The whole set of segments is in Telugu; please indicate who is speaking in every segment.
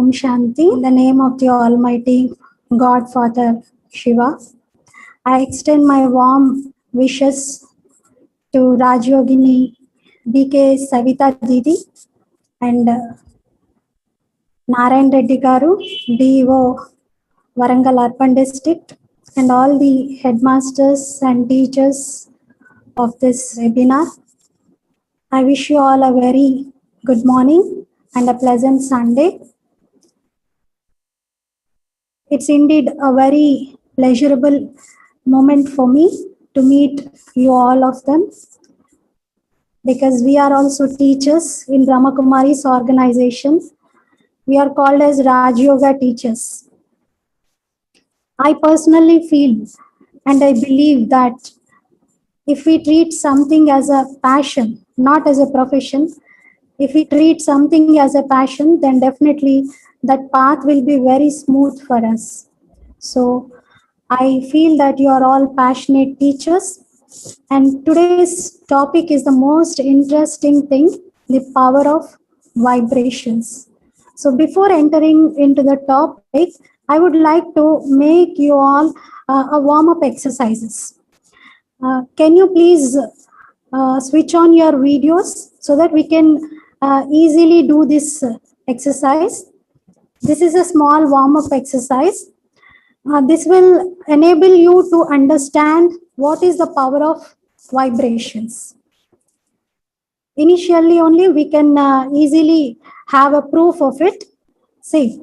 Speaker 1: Om Shanti. In the name of the Almighty God Father Shiva, I extend my warm wishes to Rajyogini BK Savita Didi and Narayan Reddy Garu, DO Warangal Arpan District, and all the headmasters and teachers of this webinar. I wish you all a very good morning and a pleasant Sunday. It's indeed a very pleasurable moment for me to meet you all of them, because we are also teachers in Brahmakumari's organization. We are called as Raj Yoga teachers. I personally feel and I believe that if we treat something as a passion, not as a profession, if we treat something as a passion, then definitely that path will be very smooth for us. So I feel that you are all passionate teachers, and today's topic is the most interesting thing, the power of vibrations. So before entering into the topic, I would like to make you all a warm-up exercises. Can you please switch on your videos so that we can easily do this exercise? This is a small warm-up exercise. This will enable you to understand what is the power of vibrations. Initially only we can easily have a proof of it. See,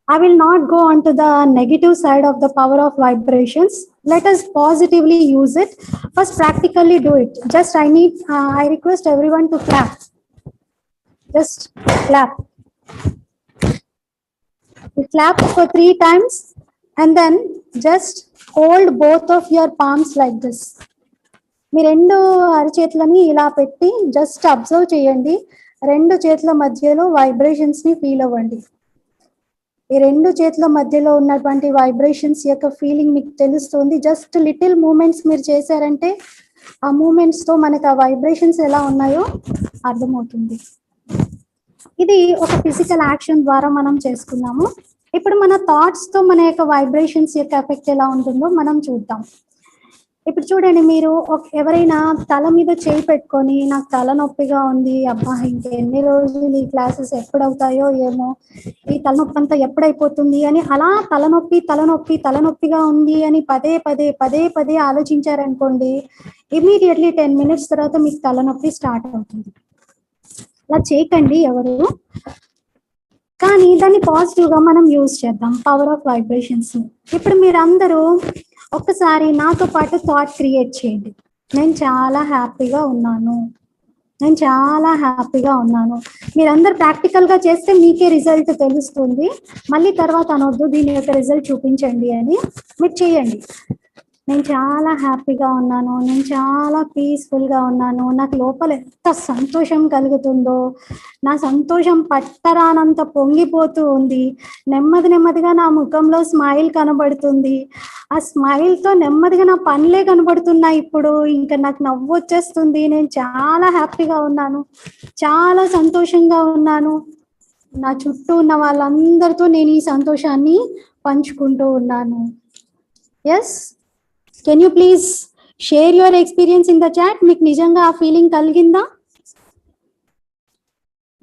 Speaker 1: I will not go on to the negative side of the power of vibrations. Let us positively use it. First, practically do it. Just I request everyone to clap. Just clap. You clap for 3 times and then just hold both of your palms like this. మీ రెండు అరచేతులని ఇలా పెట్టి జస్ట్ అబ్జర్వ్ చేయండి. రెండు చేతుల మధ్యలో వైబ్రేషన్స్ ని ఫీల్ అవ్వండి. ఈ రెండు చేతుల మధ్యలో ఉన్నటువంటి వైబ్రేషన్స్ యొక్క ఫీలింగ్ మీకు తెలుస్తుంది. జస్ట్ లిటిల్ మూమెంట్స్ మీరు చేశారంటే ఆ మూమెంట్స్ తో మనకు ఆ వైబ్రేషన్స్ ఎలా ఉన్నాయో అర్థమవుతుంది. ఇది ఒక ఫిజికల్ యాక్షన్ ద్వారా మనం చేసుకున్నాము. ఇప్పుడు మన థాట్స్ తో మన యొక్క వైబ్రేషన్స్ యొక్క ఎఫెక్ట్ ఎలా ఉంటుందో మనం చూద్దాం. ఇప్పుడు చూడండి, మీరు ఎవరైనా తల మీద చేయి పెట్టుకొని నాకు తలనొప్పిగా ఉంది, అబ్బా ఇంకెన్ని రోజులు ఈ క్లాసెస్ ఎప్పుడవుతాయో ఏమో, ఈ తలనొప్పి అంతా ఎప్పుడైపోతుంది అని అలా తలనొప్పిగా ఉంది అని పదే పదే ఆలోచించారనుకోండి, ఇమీడియట్లీ 10 minutes తర్వాత మీకు తలనొప్పి స్టార్ట్ అవుతుంది. అలా చేయకండి ఎవరు, కానీ దాన్ని పాజిటివ్గా మనం యూజ్ చేద్దాం, పవర్ ఆఫ్ వైబ్రేషన్స్. ఇప్పుడు మీరందరూ ఒక్కసారి నాతో పాటు థాట్ క్రియేట్ చేయండి. నేను చాలా హ్యాపీగా ఉన్నాను. మీరందరూ ప్రాక్టికల్గా చేస్తే మీకే రిజల్ట్ తెలుస్తుంది. మళ్ళీ తర్వాత అనొద్దు దీని యొక్క రిజల్ట్ చూపించండి అని. మీరు చేయండి. నేను చాలా హ్యాపీగా ఉన్నాను, నేను చాలా పీస్ఫుల్గా ఉన్నాను, నాకు లోపల ఎంత సంతోషం కలుగుతుందో, నా సంతోషం పట్టరానంత పొంగిపోతూ ఉంది. నెమ్మదిగా నా ముఖంలో స్మైల్ కనబడుతుంది. ఆ స్మైల్తో నెమ్మదిగా నా పనులే కనబడుతున్నాయి. ఇప్పుడు ఇంకా నాకు నవ్వు వచ్చేస్తుంది. నేను చాలా హ్యాపీగా ఉన్నాను, చాలా సంతోషంగా ఉన్నాను. నా చుట్టూ ఉన్న వాళ్ళందరితో నేను ఈ సంతోషాన్ని పంచుకుంటూ ఉన్నాను. Yes, can you please share your experience in the chat? మీకు నిజంగా ఆ ఫీలింగ్ కలిగిందా?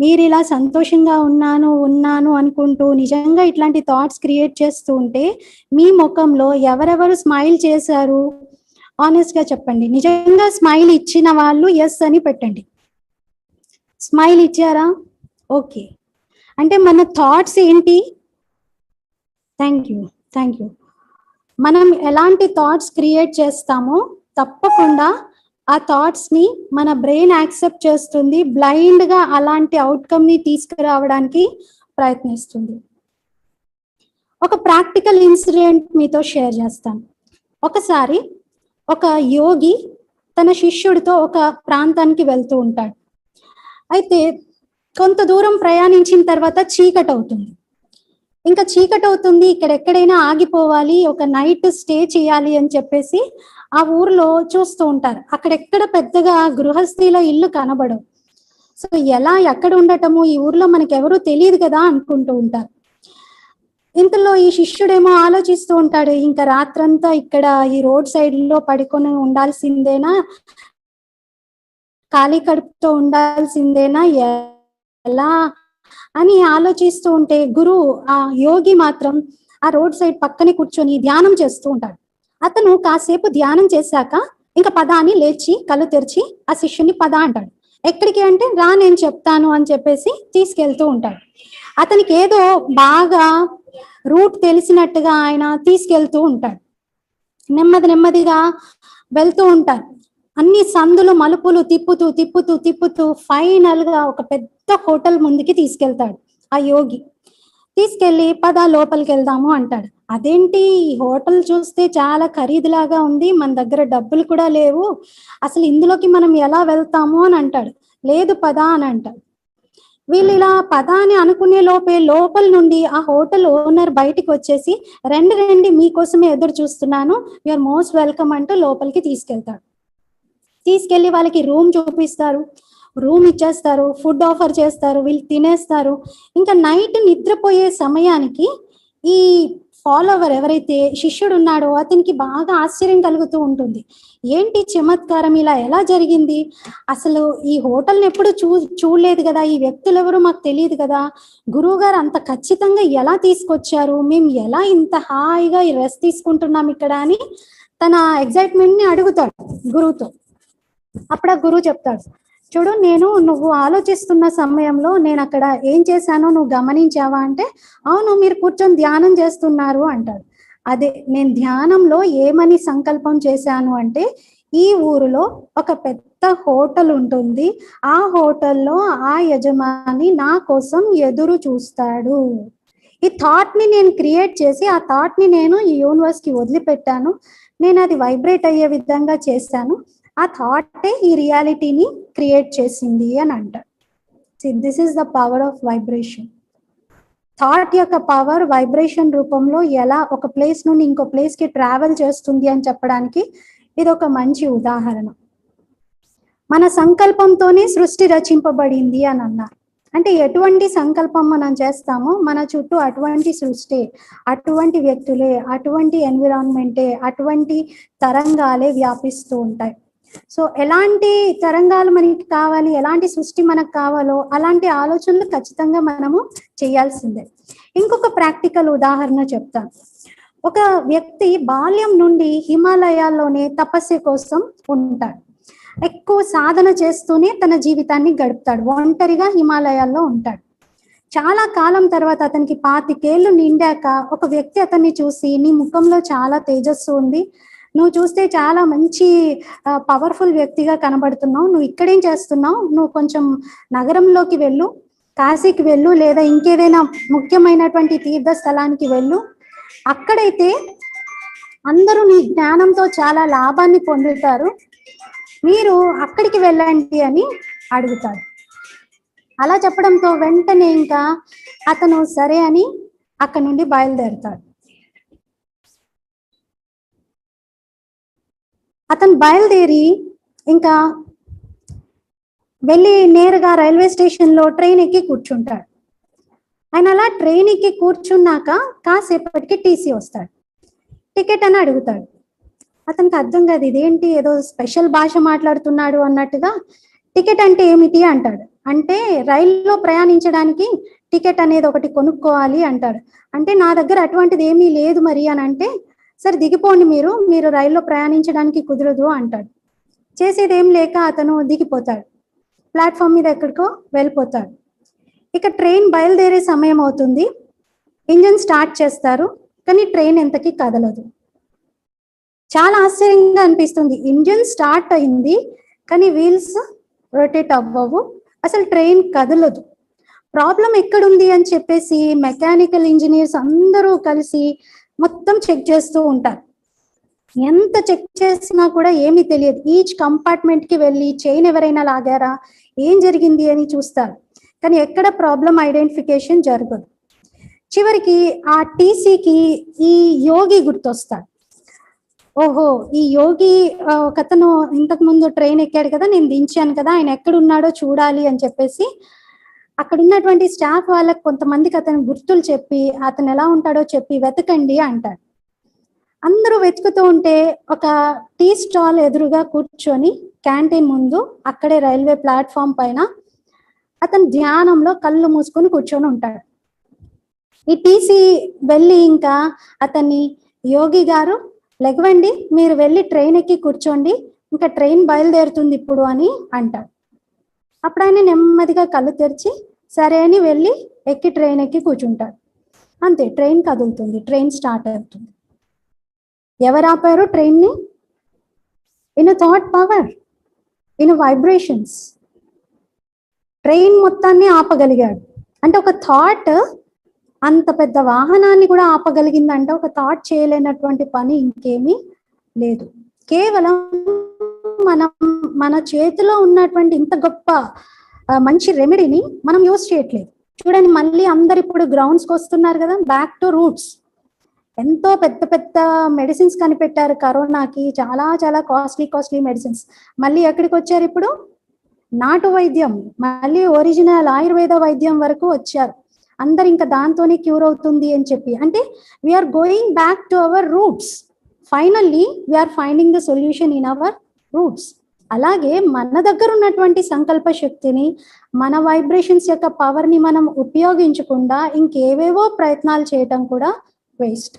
Speaker 1: మీరు ఇలా సంతోషంగా ఉన్నాను అనుకుంటూ నిజంగా ఇట్లాంటి థాట్స్ క్రియేట్ చేస్తూ ఉంటే మీ ముఖంలో ఎవరెవరు స్మైల్ చేశారు ఆనెస్ట్గా చెప్పండి. నిజంగా స్మైల్ ఇచ్చిన వాళ్ళు ఎస్ అని పెట్టండి. స్మైల్ ఇచ్చారా? ఓకే. అంటే మన థాట్స్ ఏంటి? Thank you. మనం ఎలాంటి థాట్స్ క్రియేట్ చేస్తామో తప్పకుండా ఆ థాట్స్ని మన బ్రెయిన్ యాక్సెప్ట్ చేస్తుంది, బ్లైండ్గా అలాంటి అవుట్కమ్ని తీసుకురావడానికి ప్రయత్నిస్తుంది. ఒక ప్రాక్టికల్ ఇన్సిడెంట్ మీతో షేర్ చేస్తాను. ఒకసారి ఒక యోగి తన శిష్యుడితో ఒక ప్రాంతానికి వెళ్తూ ఉంటాడు. అయితే కొంత దూరం ప్రయాణించిన తర్వాత చీకటి అవుతుంది. ఇక్కడెక్కడైనా ఆగిపోవాలి, ఒక నైట్ స్టే చేయాలి అని చెప్పేసి ఆ ఊర్లో చూస్తూ ఉంటారు. అక్కడెక్కడ పెద్దగా గృహస్థిల ఇల్లు కనబడవు. సో ఎలా ఎక్కడ ఉండటము, ఈ ఊర్లో మనకి ఎవరు తెలియదు కదా అనుకుంటూ ఉంటారు. ఇంతలో ఈ శిష్యుడేమో ఆలోచిస్తూ ఉంటాడు, ఇంకా రాత్రంతా ఇక్కడ ఈ రోడ్ సైడ్ లో పడుకొని ఉండాల్సిందేనా, ఖాళీ కడుపుతో ఉండాల్సిందేనా, ఎలా అని ఆలోచిస్తూ ఉంటే గురువు ఆ యోగి మాత్రం ఆ రోడ్ సైడ్ పక్కనే కూర్చొని ధ్యానం చేస్తూ ఉంటాడు. అతను కాసేపు ధ్యానం చేశాక ఇంకా పద అని లేచి కళ్ళు తెరిచి ఆ శిష్యుని పద అంటాడు. ఎక్కడికి అంటే రా నేను చెప్తాను అని చెప్పేసి తీసుకెళ్తూ ఉంటాడు. అతనికి ఏదో బాగా రూట్ తెలిసినట్టుగా ఆయన తీసుకెళ్తూ ఉంటాడు. నెమ్మదిగా వెళ్తూ ఉంటారు. అన్ని సందులు మలుపులు తిప్పుతూ తిప్పుతూ తిప్పుతూ ఫైనల్ గా ఒక పెద్ద హోటల్ ముందుకి తీసుకెళ్తాడు ఆ యోగి. తీసుకెళ్లి పద లోపలికి వెళ్దాము అంటాడు. అదేంటి ఈ హోటల్ చూస్తే చాలా ఖరీదులాగా ఉంది, మన దగ్గర డబ్బులు కూడా లేవు, అసలు ఇందులోకి మనం ఎలా వెళ్తాము అని అంటాడు. లేదు పద అని అంటాడు. వీళ్ళు ఇలా పద అని అనుకునే లోపే లోపల నుండి ఆ హోటల్ ఓనర్ బయటికి వచ్చేసి రండి మీకోసమే ఎదురు చూస్తున్నాను, యూఆర్ మోస్ట్ వెల్కమ్ అంటూ లోపలికి తీసుకెళ్తాడు. తీసుకెళ్లి వాళ్ళకి రూమ్ చూపిస్తారు, రూమ్ ఇచ్చేస్తారు, ఫుడ్ ఆఫర్ చేస్తారు, వీళ్ళు తినేస్తారు. ఇంకా నైట్ నిద్రపోయే సమయానికి ఈ ఫాలోవర్ ఎవరైతే శిష్యుడు ఉన్నాడో అతనికి బాగా ఆశ్చర్యం కలుగుతూ ఉంటుంది. ఏంటి చమత్కారం, ఇలా ఎలా జరిగింది, అసలు ఈ హోటల్ని ఎప్పుడు చూడలేదు కదా, ఈ వ్యక్తులు ఎవరు మాకు తెలియదు కదా, గురువు గారు అంత ఖచ్చితంగా ఎలా తీసుకొచ్చారు, మేము ఎలా ఇంత హాయిగా ఈ రెస్ట్ తీసుకుంటున్నాం ఇక్కడ అని తన ఎగ్జైట్మెంట్ ని అడుగుతాడు గురువుతో. అప్పుడు ఆ గురువు చెప్తాడు, చూడు నువ్వు ఆలోచిస్తున్న సమయంలో నేను అక్కడ ఏం చేశానో నువ్వు గమనించావా అంటే, అవును మీరు కూర్చొని ధ్యానం చేస్తున్నారు అంటాడు. అదే నేను ధ్యానంలో ఏమని సంకల్పం చేశాను అంటే, ఈ ఊరిలో ఒక పెద్ద హోటల్ ఉంటుంది, ఆ హోటల్లో ఆ యజమాని నా కోసం ఎదురు చూస్తాడు. ఈ థాట్ ని నేను క్రియేట్ చేసి ఆ థాట్ ని నేను ఈ యూనివర్స్ కి వదిలిపెట్టాను, నేను అది వైబ్రేట్ అయ్యే విధంగా చేశాను, ఆ థాటే ఈ రియాలిటీని క్రియేట్ చేసింది అని అంటారు. This is the power of vibration. Thought యొక్క పవర్ వైబ్రేషన్ రూపంలో ఎలా ఒక ప్లేస్ నుండి ఇంకో ప్లేస్ కి ట్రావెల్ చేస్తుంది అని చెప్పడానికి ఇది ఒక మంచి ఉదాహరణ. మన సంకల్పంతోనే సృష్టి రచింపబడింది అని అన్నారు. అంటే ఎటువంటి సంకల్పం మనం చేస్తామో మన చుట్టూ అటువంటి సృష్టి, అటువంటి వ్యక్తులే, అటువంటి ఎన్విరాన్మెంటే, అటువంటి తరంగాలే వ్యాపిస్తూ ఉంటాయి. సో ఎలాంటి తరంగాలు మనకి కావాలి, ఎలాంటి సృష్టి మనకు కావాలో అలాంటి ఆలోచనలు ఖచ్చితంగా మనము చేయాల్సిందే. ఇంకొక ప్రాక్టికల్ ఉదాహరణ చెప్తాను. ఒక వ్యక్తి బాల్యం నుండి హిమాలయాల్లోనే తపస్సు కోసం ఉంటాడు. ఎక్కువ సాధన చేస్తూనే తన జీవితాన్ని గడుపుతాడు, ఒంటరిగా హిమాలయాల్లో ఉంటాడు. చాలా కాలం తర్వాత అతనికి 25 ఏళ్ళు నిండాక ఒక వ్యక్తి అతన్ని చూసి, నీ ముఖంలో చాలా తేజస్సు ఉంది, నువ్వు చూస్తే చాలా మంచి పవర్ఫుల్ వ్యక్తిగా కనబడుతున్నావు, నువ్వు ఇక్కడేం చేస్తున్నావు, నువ్వు కొంచెం నగరంలోకి వెళ్ళు, కాశీకి వెళ్ళు, లేదా ఇంకేదైనా ముఖ్యమైనటువంటి తీర్థ స్థలానికి వెళ్ళు, అక్కడైతే అందరూ నీ జ్ఞానంతో చాలా లాభాన్ని పొందుతారు, మీరు అక్కడికి వెళ్ళండి అని అడుగుతాడు. అలా చెప్పడంతో వెంటనే ఇంకా అతను సరే అని అక్కడి నుండి బయలుదేరుతాడు. అతను బయలుదేరి ఇంకా వెళ్ళి నేరుగా రైల్వే స్టేషన్లో ట్రైన్ ఎక్కి కూర్చుంటాడు. ఆయన అలా ట్రైన్ ఎక్కి కూర్చున్నాక కాసేపటికి టీసీ వస్తాడు. టికెట్ అని అడుగుతాడు. అతనికి అర్థం కాదు, ఇదేంటి ఏదో స్పెషల్ భాష మాట్లాడుతున్నాడు అన్నట్టుగా, టికెట్ అంటే ఏమిటి అంటాడు. అంటే రైల్లో ప్రయాణించడానికి టికెట్ అనేది ఒకటి కొనుక్కోవాలి అంటాడు. అంటే నా దగ్గర అటువంటిది ఏమీ లేదు మరి అని అంటే, సరే దిగిపోండి, మీరు రైల్లో ప్రయాణించడానికి కుదరదు అంటాడు. చేసేది ఏం లేక అతను దిగిపోతాడు, ప్లాట్ఫామ్ మీద ఎక్కడికో వెళ్ళిపోతాడు. ఇక ట్రైన్ బయలుదేరే సమయం అవుతుంది, ఇంజన్ స్టార్ట్ చేస్తారు, కానీ ట్రైన్ ఎంతకీ కదలదు. చాలా ఆశ్చర్యంగా అనిపిస్తుంది, ఇంజన్ స్టార్ట్ అయింది కానీ వీల్స్ రొటేట్ అవ్వవు, అసలు ట్రైన్ కదలదు, ప్రాబ్లం ఎక్కడుంది అని చెప్పేసి మెకానికల్ ఇంజనీర్స్ అందరూ కలిసి మొత్తం చెక్ చేస్తూ ఉంటారు. ఎంత చెక్ చేసినా కూడా ఏమీ తెలియదు. ఈచ్ కంపార్ట్మెంట్ కి వెళ్ళి చైన్ ఎవరైనా లాగారా, ఏం జరిగింది అని చూస్తారు, కానీ ఎక్కడ ప్రాబ్లం ఐడెంటిఫికేషన్ జరగదు. చివరికి ఆ టీసీకి ఈ యోగి గుర్తొస్తాడు. ఓహో ఈ యోగి ఒకతను ఇంతకు ముందు ట్రైన్ ఎక్కాడు కదా, నేను దించాను కదా, ఆయన ఎక్కడున్నాడో చూడాలి అని చెప్పేసి అక్కడ ఉన్నటువంటి స్టాఫ్ వాళ్ళకి కొంతమందికి అతని గుర్తులు చెప్పి అతను ఎలా ఉంటాడో చెప్పి వెతకండి అంటాడు. అందరూ వెతుకుతూ ఉంటే ఒక టీ స్టాల్ ఎదురుగా కూర్చొని క్యాంటీన్ ముందు అక్కడే రైల్వే ప్లాట్ఫామ్ పైన అతను ధ్యానంలో కళ్ళు మూసుకొని కూర్చొని ఉంటాడు. ఈ టీసీ వెళ్ళి ఇంకా అతన్ని, యోగి గారు లెగవండి, మీరు వెళ్ళి ట్రైన్ ఎక్కి కూర్చోండి, ఇంకా ట్రైన్ బయలుదేరుతుంది ఇప్పుడు అని అంటాడు. అప్పుడు ఆయన నెమ్మదిగా కళ్ళు తెరిచి సరే అని వెళ్ళి ఎక్కి ట్రైన్ ఎక్కి కూర్చుంటాడు. అంతే, ట్రైన్ కదులుతుంది, ట్రైన్ స్టార్ట్ అవుతుంది. ఎవరు ఆపారు ట్రైన్ని? In thought power, in vibrations. Train మొత్తాన్ని ఆపగలిగాడు. అంటే ఒక థాట్ అంత పెద్ద వాహనాన్ని కూడా ఆపగలిగిందంటే ఒక థాట్ చేయలేనటువంటి పని ఇంకేమీ లేదు. కేవలం మనం మన చేతిలో ఉన్నటువంటి ఇంత గొప్ప మంచి రెమెడీని మనం యూజ్ చేయట్లేదు. చూడండి, మళ్ళీ అందరు ఇప్పుడు గ్రౌండ్స్కి వస్తున్నారు కదా, బ్యాక్ టు రూట్స్. ఎంతో పెద్ద పెద్ద మెడిసిన్స్ కనిపెట్టారు కరోనాకి, చాలా చాలా కాస్ట్లీ మెడిసిన్స్. మళ్ళీ ఎక్కడికి వచ్చారు ఇప్పుడు? నాటు వైద్యం, మళ్ళీ ఒరిజినల్ ఆయుర్వేద వైద్యం వరకు వచ్చారు. అందరు ఇంకా దాంతోనే క్యూర్ అవుతుంది అని చెప్పి. అంటే we are going back to our roots. Finally we are finding the solution in our roots. అలాగే మన దగ్గర ఉన్నటువంటి సంకల్ప శక్తిని, మన వైబ్రేషన్స్ యొక్క పవర్ని మనం ఉపయోగించకుండా ఇంకేవేవో ప్రయత్నాలు చేయటం కూడా వేస్ట్.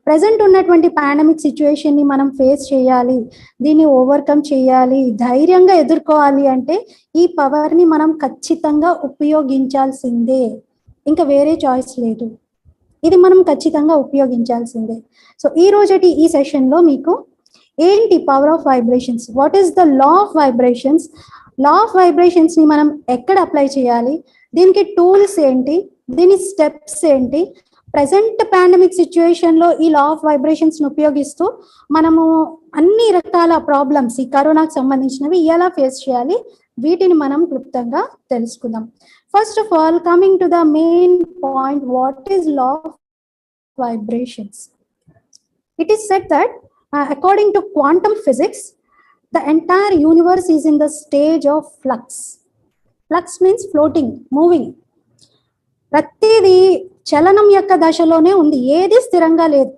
Speaker 1: ప్రజెంట్ ఉన్నటువంటి పాండమిక్ సిచ్యువేషన్ని మనం ఫేస్ చేయాలి, దీన్ని ఓవర్కమ్ చేయాలి, ధైర్యంగా ఎదుర్కోవాలి అంటే ఈ పవర్ని మనం ఖచ్చితంగా ఉపయోగించాల్సిందే. ఇంకా వేరే చాయిస్ లేదు. ఇది మనం ఖచ్చితంగా ఉపయోగించాల్సిందే. సో ఈ రోజటి ఈ సెషన్లో మీకు ఏంటి power of vibrations, what is the law of vibrations, law of వైబ్రేషన్స్ని మనం ఎక్కడ అప్లై చేయాలి, దీనికి టూల్స్ ఏంటి, దీని స్టెప్స్ ఏంటి, ప్రజెంట్ పాండమిక్ సిచ్యువేషన్లో ఈ లా ఆఫ్ వైబ్రేషన్స్ని ఉపయోగిస్తూ మనము అన్ని రకాల ప్రాబ్లమ్స్ ఈ కరోనాకు సంబంధించినవి ఎలా ఫేస్ చేయాలి, వీటిని మనం క్లుప్తంగా తెలుసుకుందాం. First of all, coming to the main point, what is law of vibrations? It is said that according to quantum physics, the entire universe is in the stage of flux. Flux means floating, moving. ప్రతిదీ చలనం యొక్క దశలోనే ఉంది, ఏది స్థిరంగా లేదు.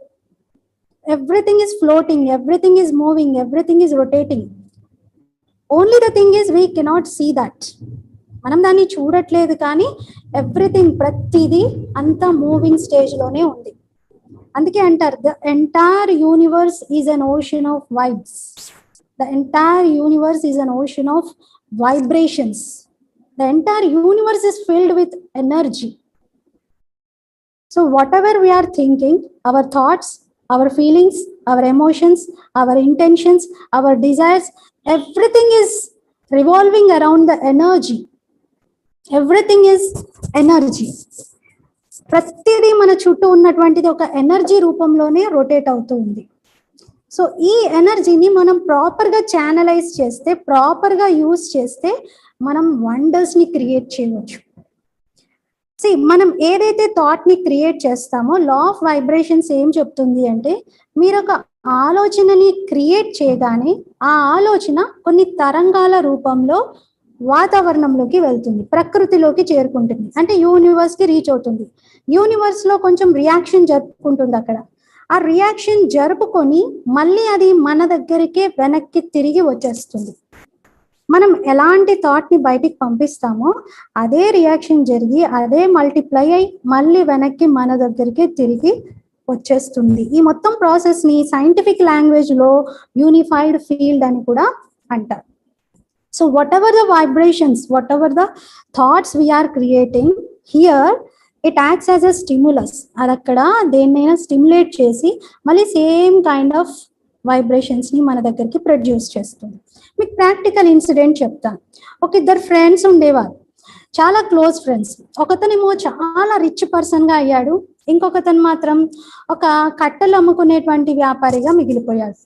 Speaker 1: Everything is floating, everything is moving, everything is rotating. Only the thing is we cannot see that. మనం దాన్ని చూడట్లేదు, కానీ ఎవ్రీథింగ్, ప్రతిదీ అంతా మూవింగ్ స్టేజ్లోనే ఉంది. అందుకే అంటారు, the entire universe is an ocean of vibes. The entire universe is an ocean of vibrations. The entire universe is filled with energy. So whatever we are thinking, our thoughts, our feelings, our emotions, our intentions, our desires, everything is revolving around the energy. Everything is energy. ప్రతిదీ మన చుట్టూ ఉన్నటువంటిది ఒక ఎనర్జీ రూపంలోనే రొటేట్ అవుతూ ఉంది. సో ఈ ఎనర్జీని మనం ప్రాపర్గా ఛానలైజ్ చేస్తే, ప్రాపర్గా యూజ్ చేస్తే మనం వండర్స్ని క్రియేట్ చేయవచ్చు. మనం ఏదైతే థాట్ ని క్రియేట్ చేస్తామో, లా ఆఫ్ వైబ్రేషన్స్ ఏం చెప్తుంది అంటే, మీరు ఒక ఆలోచనని క్రియేట్ చేయగానే ఆ ఆలోచన కొన్ని తరంగాల రూపంలో వాతావరణంలోకి వెళ్తుంది, ప్రకృతిలోకి చేరుకుంటుంది, అంటే యూనివర్స్ కి రీచ్ అవుతుంది. యూనివర్స్ లో కొంచెం రియాక్షన్ జరుపుకుంటుంది. అక్కడ ఆ రియాక్షన్ జరుపుకొని మళ్ళీ అది మన దగ్గరికే వెనక్కి తిరిగి వచ్చేస్తుంది. మనం ఎలాంటి థాట్ ని బయటికి పంపిస్తామో అదే రియాక్షన్ జరిగి అదే మల్టిప్లై అయి మళ్ళీ వెనక్కి మన దగ్గరికి తిరిగి వచ్చేస్తుంది. ఈ మొత్తం ప్రాసెస్ ని సైంటిఫిక్ లాంగ్వేజ్ లో యూనిఫైడ్ ఫీల్డ్ అని కూడా అంటారు. So whatever the vibrations, whatever the thoughts we are creating here, it acts as a stimulus. అది అక్కడ దేన్నైనా స్టిమ్యులేట్ చేసి మళ్ళీ సేమ్ కైండ్ ఆఫ్ వైబ్రేషన్స్ ని మన దగ్గరికి ప్రొడ్యూస్ చేస్తుంది. మీకు ప్రాక్టికల్ ఇన్సిడెంట్ చెప్తాను. ఒక ఇద్దరు ఫ్రెండ్స్ ఉండేవారు, చాలా క్లోజ్ ఫ్రెండ్స్. ఒకతనేమో చాలా రిచ్ పర్సన్ గా అయ్యాడు, ఇంకొకతను మాత్రం ఒక కట్టెలు అమ్ముకునేటువంటి వ్యాపారిగా మిగిలిపోయాడు.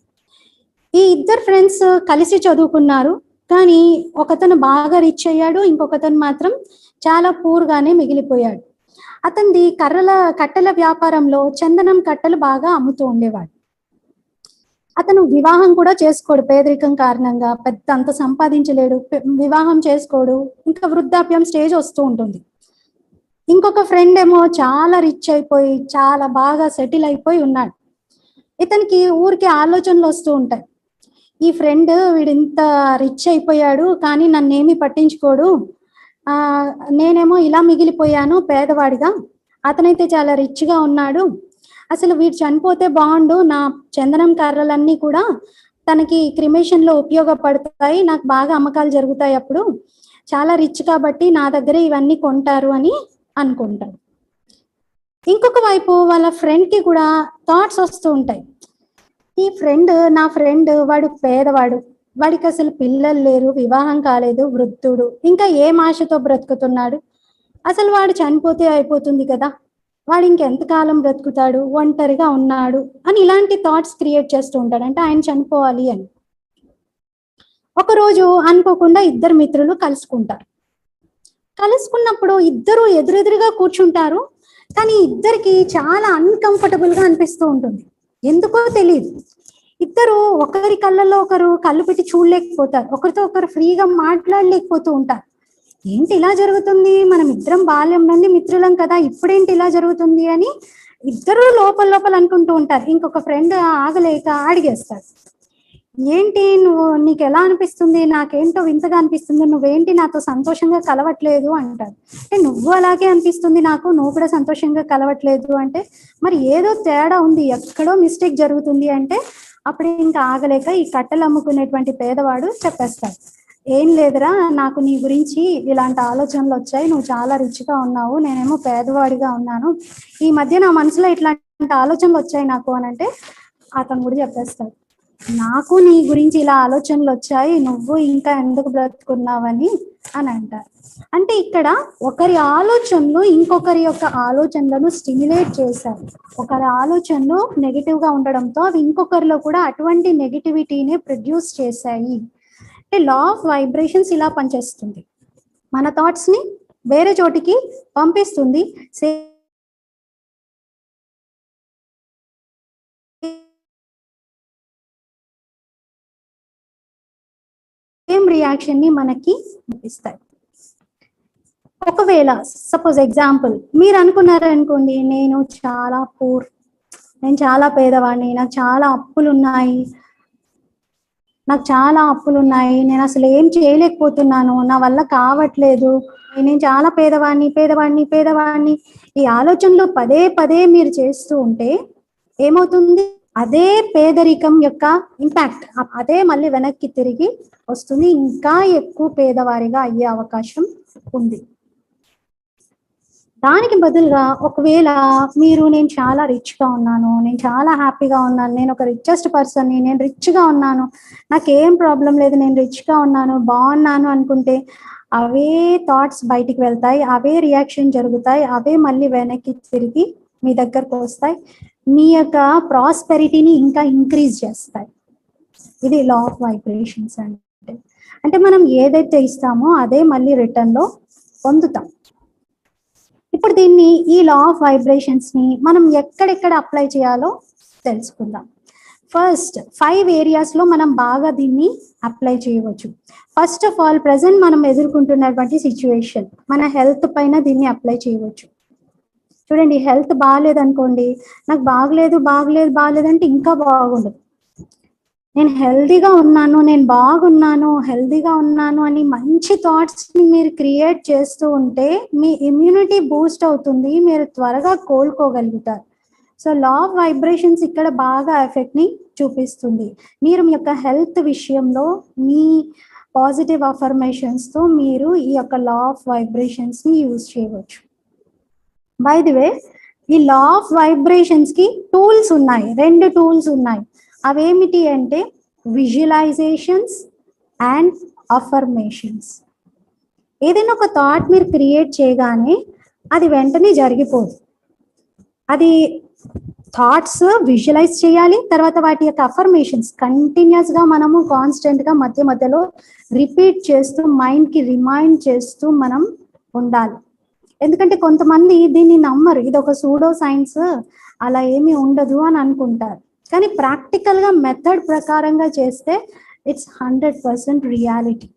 Speaker 1: ఈ ఇద్దరు ఫ్రెండ్స్ కలిసి చదువుకున్నారు, కానీ ఒకతను బాగా రిచ్ అయ్యాడు, ఇంకొకతను మాత్రం చాలా పూర్ గానే మిగిలిపోయాడు. అతనిది కట్టెల వ్యాపారంలో చందనం కట్టెలు బాగా అమ్ముతూ ఉండేవాడు. అతను వివాహం కూడా చేసుకోడు, పేదరికం కారణంగా పెద్ద అంత సంపాదించలేడు, వివాహం చేసుకోడు, ఇంకా వృద్ధాప్యం స్టేజ్ వస్తూ ఉంటుంది. ఇంకొక ఫ్రెండ్ ఏమో చాలా రిచ్ అయిపోయి చాలా బాగా సెటిల్ అయిపోయి ఉన్నాడు. ఇతనికి ఊరికి ఆలోచనలు వస్తూ ఉంటాయి, ఈ ఫ్రెండ్ వీడు ఇంత రిచ్ అయిపోయాడు కానీ నన్నేమి పట్టించుకోడు, నేనేమో ఇలా మిగిలిపోయాను పేదవాడిగా, అతనైతే చాలా రిచ్గా ఉన్నాడు, అసలు వీడు చనిపోతే బాగుండు, నా చందనం కర్రలన్నీ కూడా తనకి క్రిమేషన్లో ఉపయోగపడతాయి, నాకు బాగా అమ్మకాలు జరుగుతాయి, అప్పుడు చాలా రిచ్ కాబట్టి నా దగ్గర ఇవన్నీ కొంటారు అని అనుకుంటాడు. ఇంకొక వైపు వాళ్ళ ఫ్రెండ్కి కూడా థాట్స్ వస్తూ ఉంటాయి, ఈ ఫ్రెండ్ నా ఫ్రెండ్ వాడు పేదవాడు, వాడికి అసలు పిల్లలు లేరు, వివాహం కాలేదు, వృద్ధుడు, ఇంకా ఏం ఆశతో బ్రతుకుతున్నాడు, అసలు వాడు చనిపోతే అయిపోతుంది కదా, వాడు ఇంకెంతకాలం బ్రతుకుతాడు, ఒంటరిగా ఉన్నాడు అని ఇలాంటి థాట్స్ క్రియేట్ చేస్తూ ఉంటాడు, అంటే ఆయన చనిపోవాలి అని. ఒకరోజు అనుకోకుండా ఇద్దరు మిత్రులు కలుసుకున్నప్పుడు ఇద్దరు ఎదురెదురుగా కూర్చుంటారు, కానీ ఇద్దరికి చాలా అన్కంఫర్టబుల్గా అనిపిస్తూ ఉంటుంది, ఎందుకో తెలియదు. ఇద్దరు ఒకరి కళ్ళల్లో ఒకరు కళ్ళు పెట్టి చూడలేకపోతారు, ఒకరితో ఒకరు ఫ్రీగా మాట్లాడలేకపోతూ ఉంటారు. ఏంటి ఇలా జరుగుతుంది, మనం ఇద్దరం బాల్యం నుండి మిత్రులం కదా, ఇప్పుడేంటి ఇలా జరుగుతుంది అని ఇద్దరు లోపల అనుకుంటూ ఉంటారు. ఇంకొక ఫ్రెండ్ ఆగలేక అడిగేస్తాడు, ఏంటి నీకు ఎలా అనిపిస్తుంది, నాకేంటో వింతగా అనిపిస్తుంది, నువ్వేంటి నాతో సంతోషంగా కలవట్లేదు అంటాడు. అంటే నువ్వు అలాగే అనిపిస్తుంది నాకు, నువ్వు కూడా సంతోషంగా కలవట్లేదు అంటే మరి ఏదో తేడా ఉంది, ఎక్కడో మిస్టేక్ జరుగుతుంది అంటే అప్పుడు ఇంకా ఆగలేక ఈ కట్టెలు అమ్ముకునేటువంటి పేదవాడు చెప్పేస్తాడు, ఏం లేదురా, నాకు నీ గురించి ఇలాంటి ఆలోచనలు వచ్చాయి, నువ్వు చాలా రిచ్గా ఉన్నావు, నేనేమో పేదవాడిగా ఉన్నాను, ఈ మధ్య నా మనసులో ఇట్లాంటి ఆలోచనలు వచ్చాయి నాకు అని అంటే అతను కూడా చెప్పేస్తాడు, నాకు నీ గురించి ఇలా ఆలోచనలు వచ్చాయి, నువ్వు ఇంకా ఎందుకు బ్రతుకున్నావని అని అంటారు. అంటే ఇక్కడ ఒకరి ఆలోచనలు ఇంకొకరి యొక్క ఆలోచనలను స్టిమ్యులేట్ చేశారు, ఒకరి ఆలోచనలు నెగిటివ్ గా ఉండడంతో అవి ఇంకొకరిలో కూడా అటువంటి నెగిటివిటీని ప్రొడ్యూస్ చేశాయి. అంటే లా ఆఫ్ వైబ్రేషన్స్ ఇలా పనిచేస్తుంది, మన థాట్స్ ని వేరే చోటికి పంపిస్తుంది, సేమ్ రియాక్షన్ ని మనకి పంపిస్తాయి. ఒకవేళ సపోజ్ ఎగ్జాంపుల్ మీరు అనుకున్నారనుకోండి, నేను చాలా పూర్, నేను చాలా పేదవాడిని, నాకు చాలా అప్పులు ఉన్నాయి, నేను అసలు ఏం చేయలేకపోతున్నాను, నా వల్ల కావట్లేదు, నేను చాలా పేదవాడిని ఈ ఆలోచనలు పదే మీరు చేస్తూ ఉంటే ఏమవుతుంది, అదే పేదరికం యొక్క ఇంపాక్ట్ అదే మళ్ళీ వెనక్కి తిరిగి వస్తుంది, ఇంకా ఎక్కువ పేదవారిగా అయ్యే అవకాశం ఉంది. దానికి బదులుగా ఒకవేళ మీరు నేను చాలా రిచ్గా ఉన్నాను, నేను చాలా హ్యాపీగా ఉన్నాను, నేను ఒక రిచెస్ట్ పర్సన్ని, నేను రిచ్గా ఉన్నాను, నాకేం ప్రాబ్లం లేదు, నేను రిచ్గా ఉన్నాను, బాగున్నాను అనుకుంటే అవే థాట్స్ బయటికి వెళ్తాయి, అవే రియాక్షన్ జరుగుతాయి, అవే మళ్ళీ వెనక్కి తిరిగి మీ దగ్గరకు వస్తాయి, మీ యొక్క ప్రాస్పెరిటీని ఇంకా ఇంక్రీజ్ చేస్తాయి. ఇది లా ఆఫ్ వైబ్రేషన్స్ అంటే మనం ఏదైతే ఇస్తామో అదే మళ్ళీ రిటర్న్లో పొందుతాం. ఇప్పుడు దీన్ని ఈ లా ఆఫ్ వైబ్రేషన్స్ ని మనం ఎక్కడెక్కడ అప్లై చేయాలో తెలుసుకుందాం. ఫస్ట్ 5 areas లో మనం బాగా దీన్ని అప్లై చేయవచ్చు. ఫస్ట్ ఆఫ్ ఆల్ ప్రెసెంట్ మనం ఎదుర్కొంటున్నటువంటి సిచ్యువేషన్, మన హెల్త్ పైన దీన్ని అప్లై చేయవచ్చు. చూడండి, హెల్త్ బాగాలేదు అనుకోండి, నాకు బాగలేదు అంటే ఇంకా బాగుండదు. నేను హెల్దీగా ఉన్నాను, నేను బాగున్నాను, హెల్దీగా ఉన్నాను అని మంచి థాట్స్ని మీరు క్రియేట్ చేస్తూ ఉంటే మీ ఇమ్యూనిటీ బూస్ట్ అవుతుంది, మీరు త్వరగా కోలుకోగలుగుతారు. సో లా ఆఫ్ వైబ్రేషన్స్ ఇక్కడ బాగా ఎఫెక్ట్ని చూపిస్తుంది. మీరు మీ యొక్క హెల్త్ విషయంలో మీ పాజిటివ్ అఫర్మేషన్స్తో మీరు ఈ యొక్క లా ఆఫ్ వైబ్రేషన్స్ని యూజ్ చేయవచ్చు. బై ది వే, ఈ లా ఆఫ్ వైబ్రేషన్స్కి టూల్స్ ఉన్నాయి, 2 టూల్స్ ఉన్నాయి. అవేమిటి అంటే విజువలైజేషన్స్ అండ్ అఫర్మేషన్స్. ఏదైనా ఒక థాట్ మీరు క్రియేట్ చేయగానే అది వెంటనే జరిగిపోదు, అది థాట్స్ విజువలైజ్ చేయాలి, తర్వాత వాటి యొక్క అఫర్మేషన్స్ కంటిన్యూస్గా మనము కాన్స్టెంట్గా మధ్యలో రిపీట్ చేస్తూ మైండ్కి రిమైండ్ చేస్తూ మనం ఉండాలి. ఎందుకంటే కొంతమంది దీన్ని నమ్మరు, ఇది ఒక సూడో సైన్స్, అలా ఏమీ ఉండదు అని అనుకుంటారు. కానీ ప్రాక్టికల్గా మెథడ్ ప్రకారంగా చేస్తే ఇట్స్ 100% రియాలిటీ,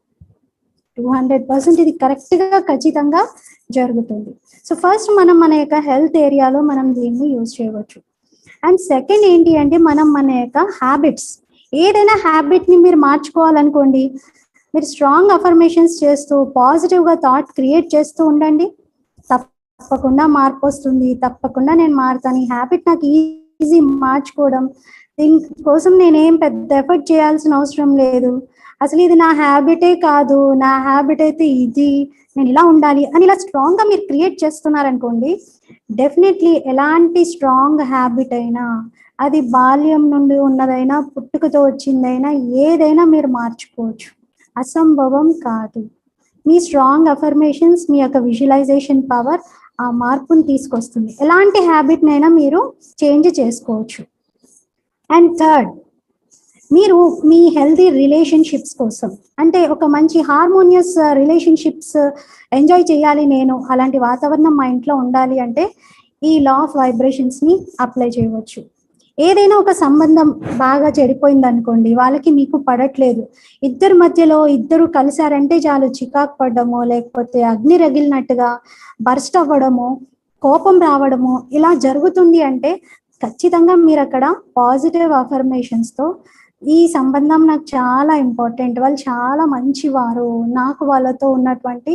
Speaker 1: 200% ఇది కరెక్ట్గా ఖచ్చితంగా జరుగుతుంది. సో ఫస్ట్ మనం మన యొక్క హెల్త్ ఏరియాలో మనం దీన్ని యూజ్ చేయవచ్చు. అండ్ సెకండ్ ఏంటి అంటే మనం మన యొక్క హ్యాబిట్స్, ఏదైనా హ్యాబిట్ని మీరు మార్చుకోవాలనుకోండి, మీరు స్ట్రాంగ్ అఫర్మేషన్స్ చేస్తూ పాజిటివ్గా థాట్ క్రియేట్ చేస్తూ ఉండండి, తప్పకుండా మార్పు వస్తుంది. తప్పకుండా నేను మారుతాను, ఈ హ్యాబిట్ నాకు ఈజీ మార్చుకోవడం, దీనికోసం నేనేం పెద్ద ఎఫర్ట్ చేయాల్సిన అవసరం లేదు, అసలు ఇది నా హ్యాబిటే కాదు, నా హ్యాబిట్ అయితే ఇది, నేను ఇలా ఉండాలి అని ఇలా స్ట్రాంగ్గా మీరు క్రియేట్ చేస్తున్నారనుకోండి, డెఫినెట్లీ ఎలాంటి స్ట్రాంగ్ హ్యాబిట్ అయినా, అది బాల్యం నుండి ఉన్నదైనా పుట్టుకతో వచ్చిందైనా ఏదైనా మీరు మార్చుకోవచ్చు, అసంభవం కాదు. మీ స్ట్రాంగ్ అఫర్మేషన్స్, మీ యొక్క విజువలైజేషన్ పవర్ ఆ మార్పుని తీసుకొస్తుంది. ఎలాంటి హ్యాబిట్నైనా మీరు చేంజ్ చేసుకోవచ్చు. అండ్ థర్డ్, మీరు మీ హెల్తీ రిలేషన్షిప్స్ కోసం, అంటే ఒక మంచి హార్మోనియస్ రిలేషన్షిప్స్ ఎంజాయ్ చేయాలి నేను, అలాంటి వాతావరణం మా ఇంట్లో ఉండాలి అంటే ఈ లా ఆఫ్ వైబ్రేషన్స్ని అప్లై చేయవచ్చు. ఏదైనా ఒక సంబంధం బాగా చెడిపోయింది అనుకోండి, వాళ్ళకి మీకు పడట్లేదు, ఇద్దరు మధ్యలో ఇద్దరు కలిశారంటే చాలు చికాకు పడ్డమో, లేకపోతే అగ్ని రగిలినట్టుగా బర్స్ట్ అవ్వడమో, కోపం రావడమో ఇలా జరుగుతుంది అంటే ఖచ్చితంగా మీరు అక్కడ పాజిటివ్ అఫర్మేషన్స్తో ఈ సంబంధం నాకు చాలా ఇంపార్టెంట్, వాళ్ళు చాలా మంచివారు, నాకు వాళ్ళతో ఉన్నటువంటి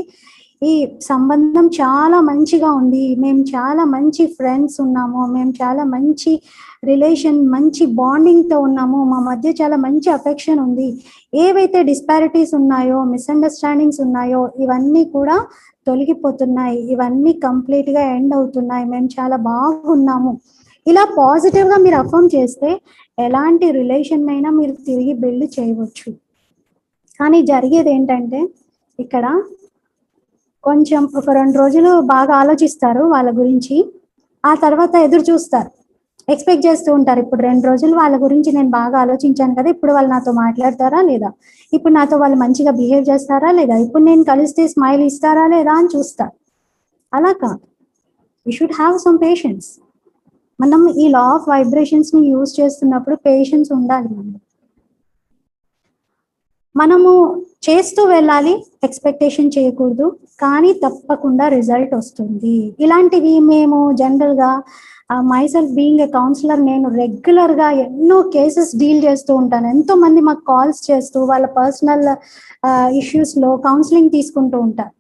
Speaker 1: ఈ సంబంధం చాలా మంచిగా ఉంది, మేము చాలా మంచి ఫ్రెండ్స్ ఉన్నాము, మేము చాలా మంచి రిలేషన్, మంచి బాండింగ్తో ఉన్నాము, మా మధ్య చాలా మంచి అఫెక్షన్ ఉంది, ఏవైతే డిస్పారిటీస్ ఉన్నాయో, మిస్అండర్స్టాండింగ్స్ ఉన్నాయో ఇవన్నీ కూడా తొలగిపోతున్నాయి, ఇవన్నీ కంప్లీట్గా ఎండ్ అవుతున్నాయి, మేము చాలా బాగున్నాము, ఇలా పాజిటివ్గా మీరు అఫర్మ్ చేస్తే ఎలాంటి రిలేషన్ అయినా మీరు తిరిగి బిల్డ్ చేయవచ్చు. కానీ జరిగేది ఏంటంటే ఇక్కడ కొంచెం ఒక 2 రోజులు బాగా ఆలోచిస్తారు వాళ్ళ గురించి, ఆ తర్వాత ఎదురు చూస్తారు, ఎక్స్పెక్ట్ చేస్తూ ఉంటారు, ఇప్పుడు 2 రోజులు వాళ్ళ గురించి నేను బాగా ఆలోచించాను కదా, ఇప్పుడు వాళ్ళు నాతో మాట్లాడతారా లేదా, ఇప్పుడు నాతో వాళ్ళు మంచిగా బిహేవ్ చేస్తారా లేదా, ఇప్పుడు నేను కలిస్తే స్మైల్ ఇస్తారా లేదా అని చూస్తారు. అలా కాదు, you should have some patience. మనం ఈ లా ఆఫ్ వైబ్రేషన్స్ని యూజ్ చేస్తున్నప్పుడు పేషెన్స్ ఉండాలి. మనము చేస్తూ వెళ్ళాలి, ఎక్స్పెక్టేషన్ చేయకూడదు, కానీ తప్పకుండా రిజల్ట్ వస్తుంది. ఇలాంటివి మేము జనరల్గా మైసెల్ఫ్ బీయింగ్ ఎ కౌన్సిలర్, నేను రెగ్యులర్గా ఎన్నో కేసెస్ డీల్ చేస్తూ ఉంటాను. ఎంతోమంది మాకు కాల్స్ చేస్తూ వాళ్ళ పర్సనల్ ఇష్యూస్లో కౌన్సిలింగ్ తీసుకుంటూ ఉంటారు.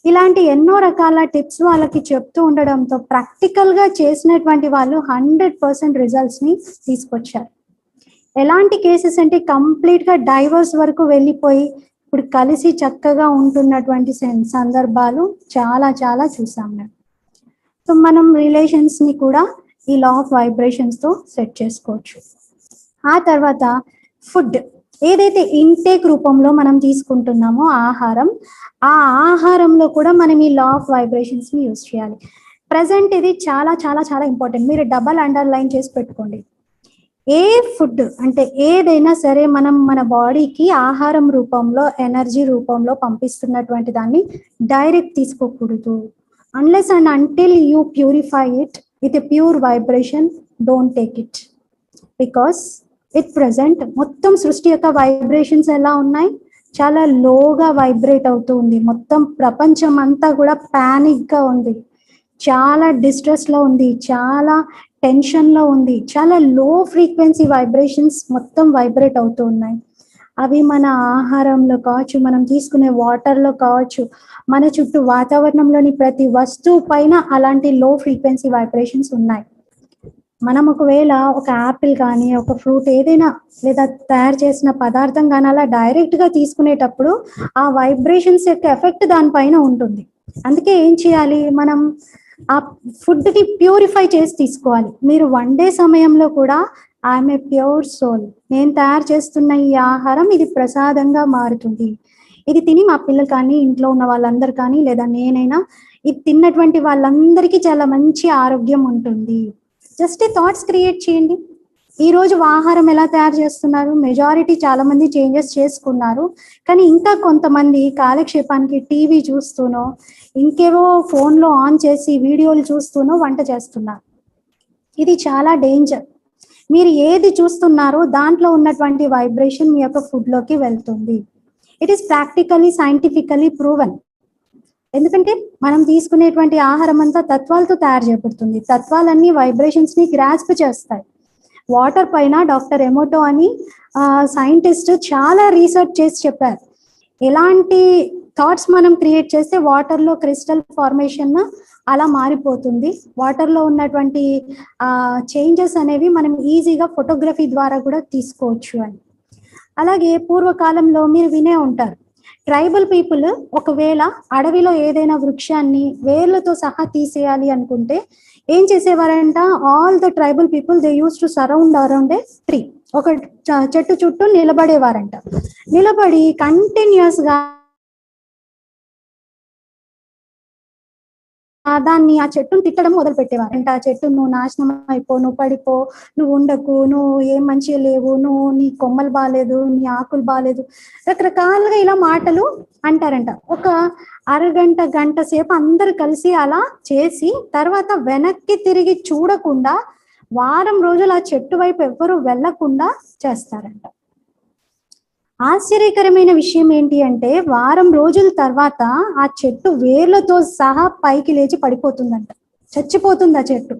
Speaker 1: ఇలాంటి ఎన్నో రకాల టిప్స్ వాళ్ళకి చెప్తూ ఉండడంతో ప్రాక్టికల్గా చేసినటువంటి వాళ్ళు 100% రిజల్ట్స్ని తీసుకొచ్చారు. ఎలాంటి కేసెస్ అంటే కంప్లీట్గా డైవర్స్ వరకు వెళ్ళిపోయి ఇప్పుడు కలిసి చక్కగా ఉంటున్నటువంటి సందర్భాలు చాలా చాలా చూసాం మేము. సో మనం రిలేషన్స్ని కూడా ఈ లా ఆఫ్ వైబ్రేషన్స్తో సెట్ చేసుకోవచ్చు. ఆ తర్వాత ఫుడ్, ఏదైతే ఇంటేక్ రూపంలో మనం తీసుకుంటున్నామో ఆహారం, ఆ ఆహారంలో కూడా మనం ఈ లా ఆఫ్ వైబ్రేషన్స్ని యూజ్ చేయాలి. ప్రజెంట్ ఇది చాలా చాలా చాలా ఇంపార్టెంట్, మీరు డబల్ అండర్లైన్ చేసి పెట్టుకోండి. ఏ ఫుడ్ అంటే ఏదైనా సరే మనం మన బాడీకి ఆహారం రూపంలో, ఎనర్జీ రూపంలో పంపిస్తున్నటువంటి దాన్ని డైరెక్ట్ తీసుకోకూడదు. Unless and until you purify it with a pure vibration, don't take it. Because it present మొత్తం సృష్టి యొక్క వైబ్రేషన్స్ ఎలా ఉన్నాయి, చాలా లోగా వైబ్రేట్ అవుతూ ఉంది. మొత్తం ప్రపంచం అంతా కూడా ప్యానిక్గా ఉంది, చాలా డిస్ట్రెస్లో ఉంది, చాలా టెన్షన్లో ఉంది, చాలా లో ఫ్రీక్వెన్సీ వైబ్రేషన్స్ మొత్తం వైబ్రేట్ అవుతూ ఉన్నాయి. అవి మన ఆహారంలో కావచ్చు, మనం తీసుకునే వాటర్లో కావచ్చు, మన చుట్టూ వాతావరణంలోని ప్రతి వస్తువు పైన అలాంటి లో ఫ్రీక్వెన్సీ వైబ్రేషన్స్ ఉన్నాయి. మనం ఒకవేళ ఒక యాపిల్ కానీ, ఒక ఫ్రూట్ ఏదైనా, లేదా తయారు చేసిన పదార్థం కానీ అలా డైరెక్ట్గా తీసుకునేటప్పుడు ఆ వైబ్రేషన్స్ యొక్క ఎఫెక్ట్ దానిపైన ఉంటుంది. అందుకే ఏం చేయాలి, మనం ఆ ఫుడ్ని ప్యూరిఫై చేసి తీసుకోవాలి. మీరు వండే సమయంలో కూడా ఐఎమ్ ఏ ప్యూర్ సోల్, నేను తయారు చేస్తున్న ఈ ఆహారం ఇది ప్రసాదంగా మారుతుంది, ఇది తిని మా పిల్లలు కానీ, ఇంట్లో ఉన్న వాళ్ళందరూ కానీ, లేదా నేనైనా, ఇది తిన్నటువంటి వాళ్ళందరికీ చాలా మంచి ఆరోగ్యం ఉంటుంది. జస్ట్ థాట్స్ క్రియేట్ చేయండి. ఈరోజు ఆహారం ఎలా తయారు చేస్తున్నారు, మెజారిటీ చాలా మంది చేంజెస్ చేసుకున్నారు, కానీ ఇంకా కొంతమంది కాలక్షేపానికి టీవీ చూస్తూనో, ఇంకేవో ఫోన్లో ఆన్ చేసి వీడియోలు చూస్తూనో వంట చేస్తున్నారు. ఇది చాలా డేంజర్. మీరు ఏది చూస్తున్నారో దాంట్లో ఉన్నటువంటి వైబ్రేషన్ మీ యొక్క ఫుడ్ లోకి వెళ్తుంది. It is practically scientifically proven. ఎందుకంటే మనం తీసుకునేటువంటి ఆహారం అంతా తత్వాలతో తయారు చేయబడుతుంది. తత్వాలన్నీ వైబ్రేషన్స్ ని గ్రాస్ప్ చేస్తాయి. వాటర్ పైన డాక్టర్ ఎమోటో అని సైంటిస్ట్ చాలా రీసెర్చ్ చేసి చెప్పారు. ఎలాంటి థాట్స్ మనం క్రియేట్ చేస్తే వాటర్ లో క్రిస్టల్ ఫార్మేషన్ అలా మారిపోతుంది. వాటర్ లో ఉన్నటువంటి చేంజెస్ అనేవి మనం ఈజీగా ఫోటోగ్రఫీ ద్వారా కూడా తీసుకోవచ్చు అని. అలాగే పూర్వకాలంలో మీరు వినే ఉంటారు, ట్రైబల్ పీపుల్ ఒకవేళ అడవిలో ఏదైనా వృక్షాన్ని వేర్లతో సహా తీసేయాలి అనుకుంటే ఏం చేసేవారంట, all the tribal people they use to surround around a tree. ఒక చెట్టు చుట్టూ నిలబడేవారంట. నిలబడి కంటిన్యూస్ గా దాన్ని ఆ చెట్టును తిట్టడం మొదలు పెట్టేవారంట. ఆ చెట్టు నువ్వు నాశనం అయిపో, నువ్వు పడిపో, నువ్వు ఉండకు, నువ్వు ఏం మంచిగా లేవు, నువ్వు నీ కొమ్మలు బాగాలేదు, నీ ఆకులు బాగాలేదు, రకరకాలుగా ఇలా మాటలు అంటారంట. ఒక అరగంట గంట సేపు అందరు కలిసి అలా చేసి తర్వాత వెనక్కి తిరిగి చూడకుండా వారం రోజులు ఆ చెట్టు వైపు ఎవ్వరూ వెళ్లకుండా చేస్తారంట. ఆశ్చర్యకరమైన విషయం ఏంటి అంటే వారం రోజుల తర్వాత ఆ చెట్టు వేర్లతో సహా పైకి లేచి పడిపోతుందంట, చచ్చిపోతుంది ఆ చెట్టు.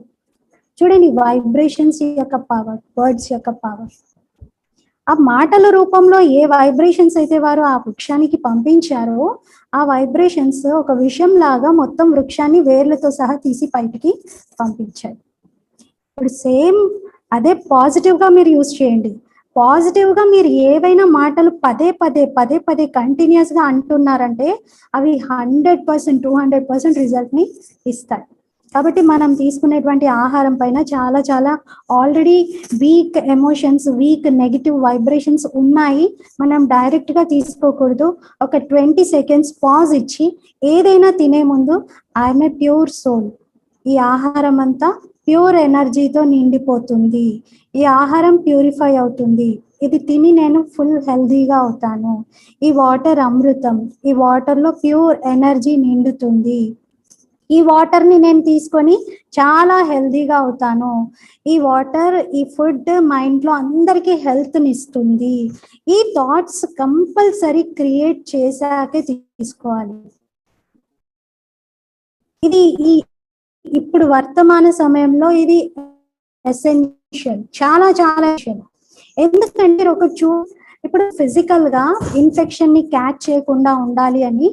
Speaker 1: చూడండి వైబ్రేషన్స్ యొక్క పవర్, వర్డ్స్ యొక్క పవర్. ఆ మాటల రూపంలో ఏ వైబ్రేషన్స్ అయితే వారు ఆ వృక్షానికి పంపించారో ఆ వైబ్రేషన్స్ ఒక విషయం లాగా మొత్తం వృక్షాన్ని వేర్లతో సహా తీసి బయటికి పంపించాయి. ఇప్పుడు సేమ్ అదే పాజిటివ్ గా మీరు యూజ్ చేయండి. పాజిటివ్ గా మీరు ఏవైనా మాటలు పదే పదే కంటిన్యూస్ గా అంటున్నారంటే అవి 100%, 200% రిజల్ట్ ని ఇస్తాయి. కాబట్టి మనం తీసుకునేటువంటి ఆహారం పైన చాలా already week emotions, week negative vibrations ఉన్నాయి. మనం డైరెక్ట్ గా తీసుకోకూడదు. ఒక 20 సెకండ్స్ పాజ్ ఇచ్చి ఏదైనా తినే ముందు ఐఎమ్ ఏ ప్యూర్ సోల్, ఈ ఆహారం అంతా ప్యూర్ ఎనర్జీతో నిండిపోతుంది, ఈ ఆహారం ప్యూరిఫై అవుతుంది, ఇది తిని నేను ఫుల్ హెల్దీగా అవుతాను, ఈ వాటర్ అమృతం, ఈ వాటర్లో ప్యూర్ ఎనర్జీ నిండుతుంది, ఈ వాటర్ని నేను తీసుకొని చాలా హెల్దీగా అవుతాను, ఈ వాటర్, ఈ ఫుడ్ మైండ్లో అందరికీ హెల్త్ని ఇస్తుంది. ఈ థాట్స్ కంపల్సరీ క్రియేట్ చేశాకే తీసుకోవాలి. ఇది ఇప్పుడు వర్తమాన సమయంలో ఇది ఎసెన్షియల్, చాలా ఎసెన్షియల్. ఎందుకంటే ఇప్పుడు ఫిజికల్ గా ఇన్ఫెక్షన్ ని క్యాచ్ చేయకుండా ఉండాలి అని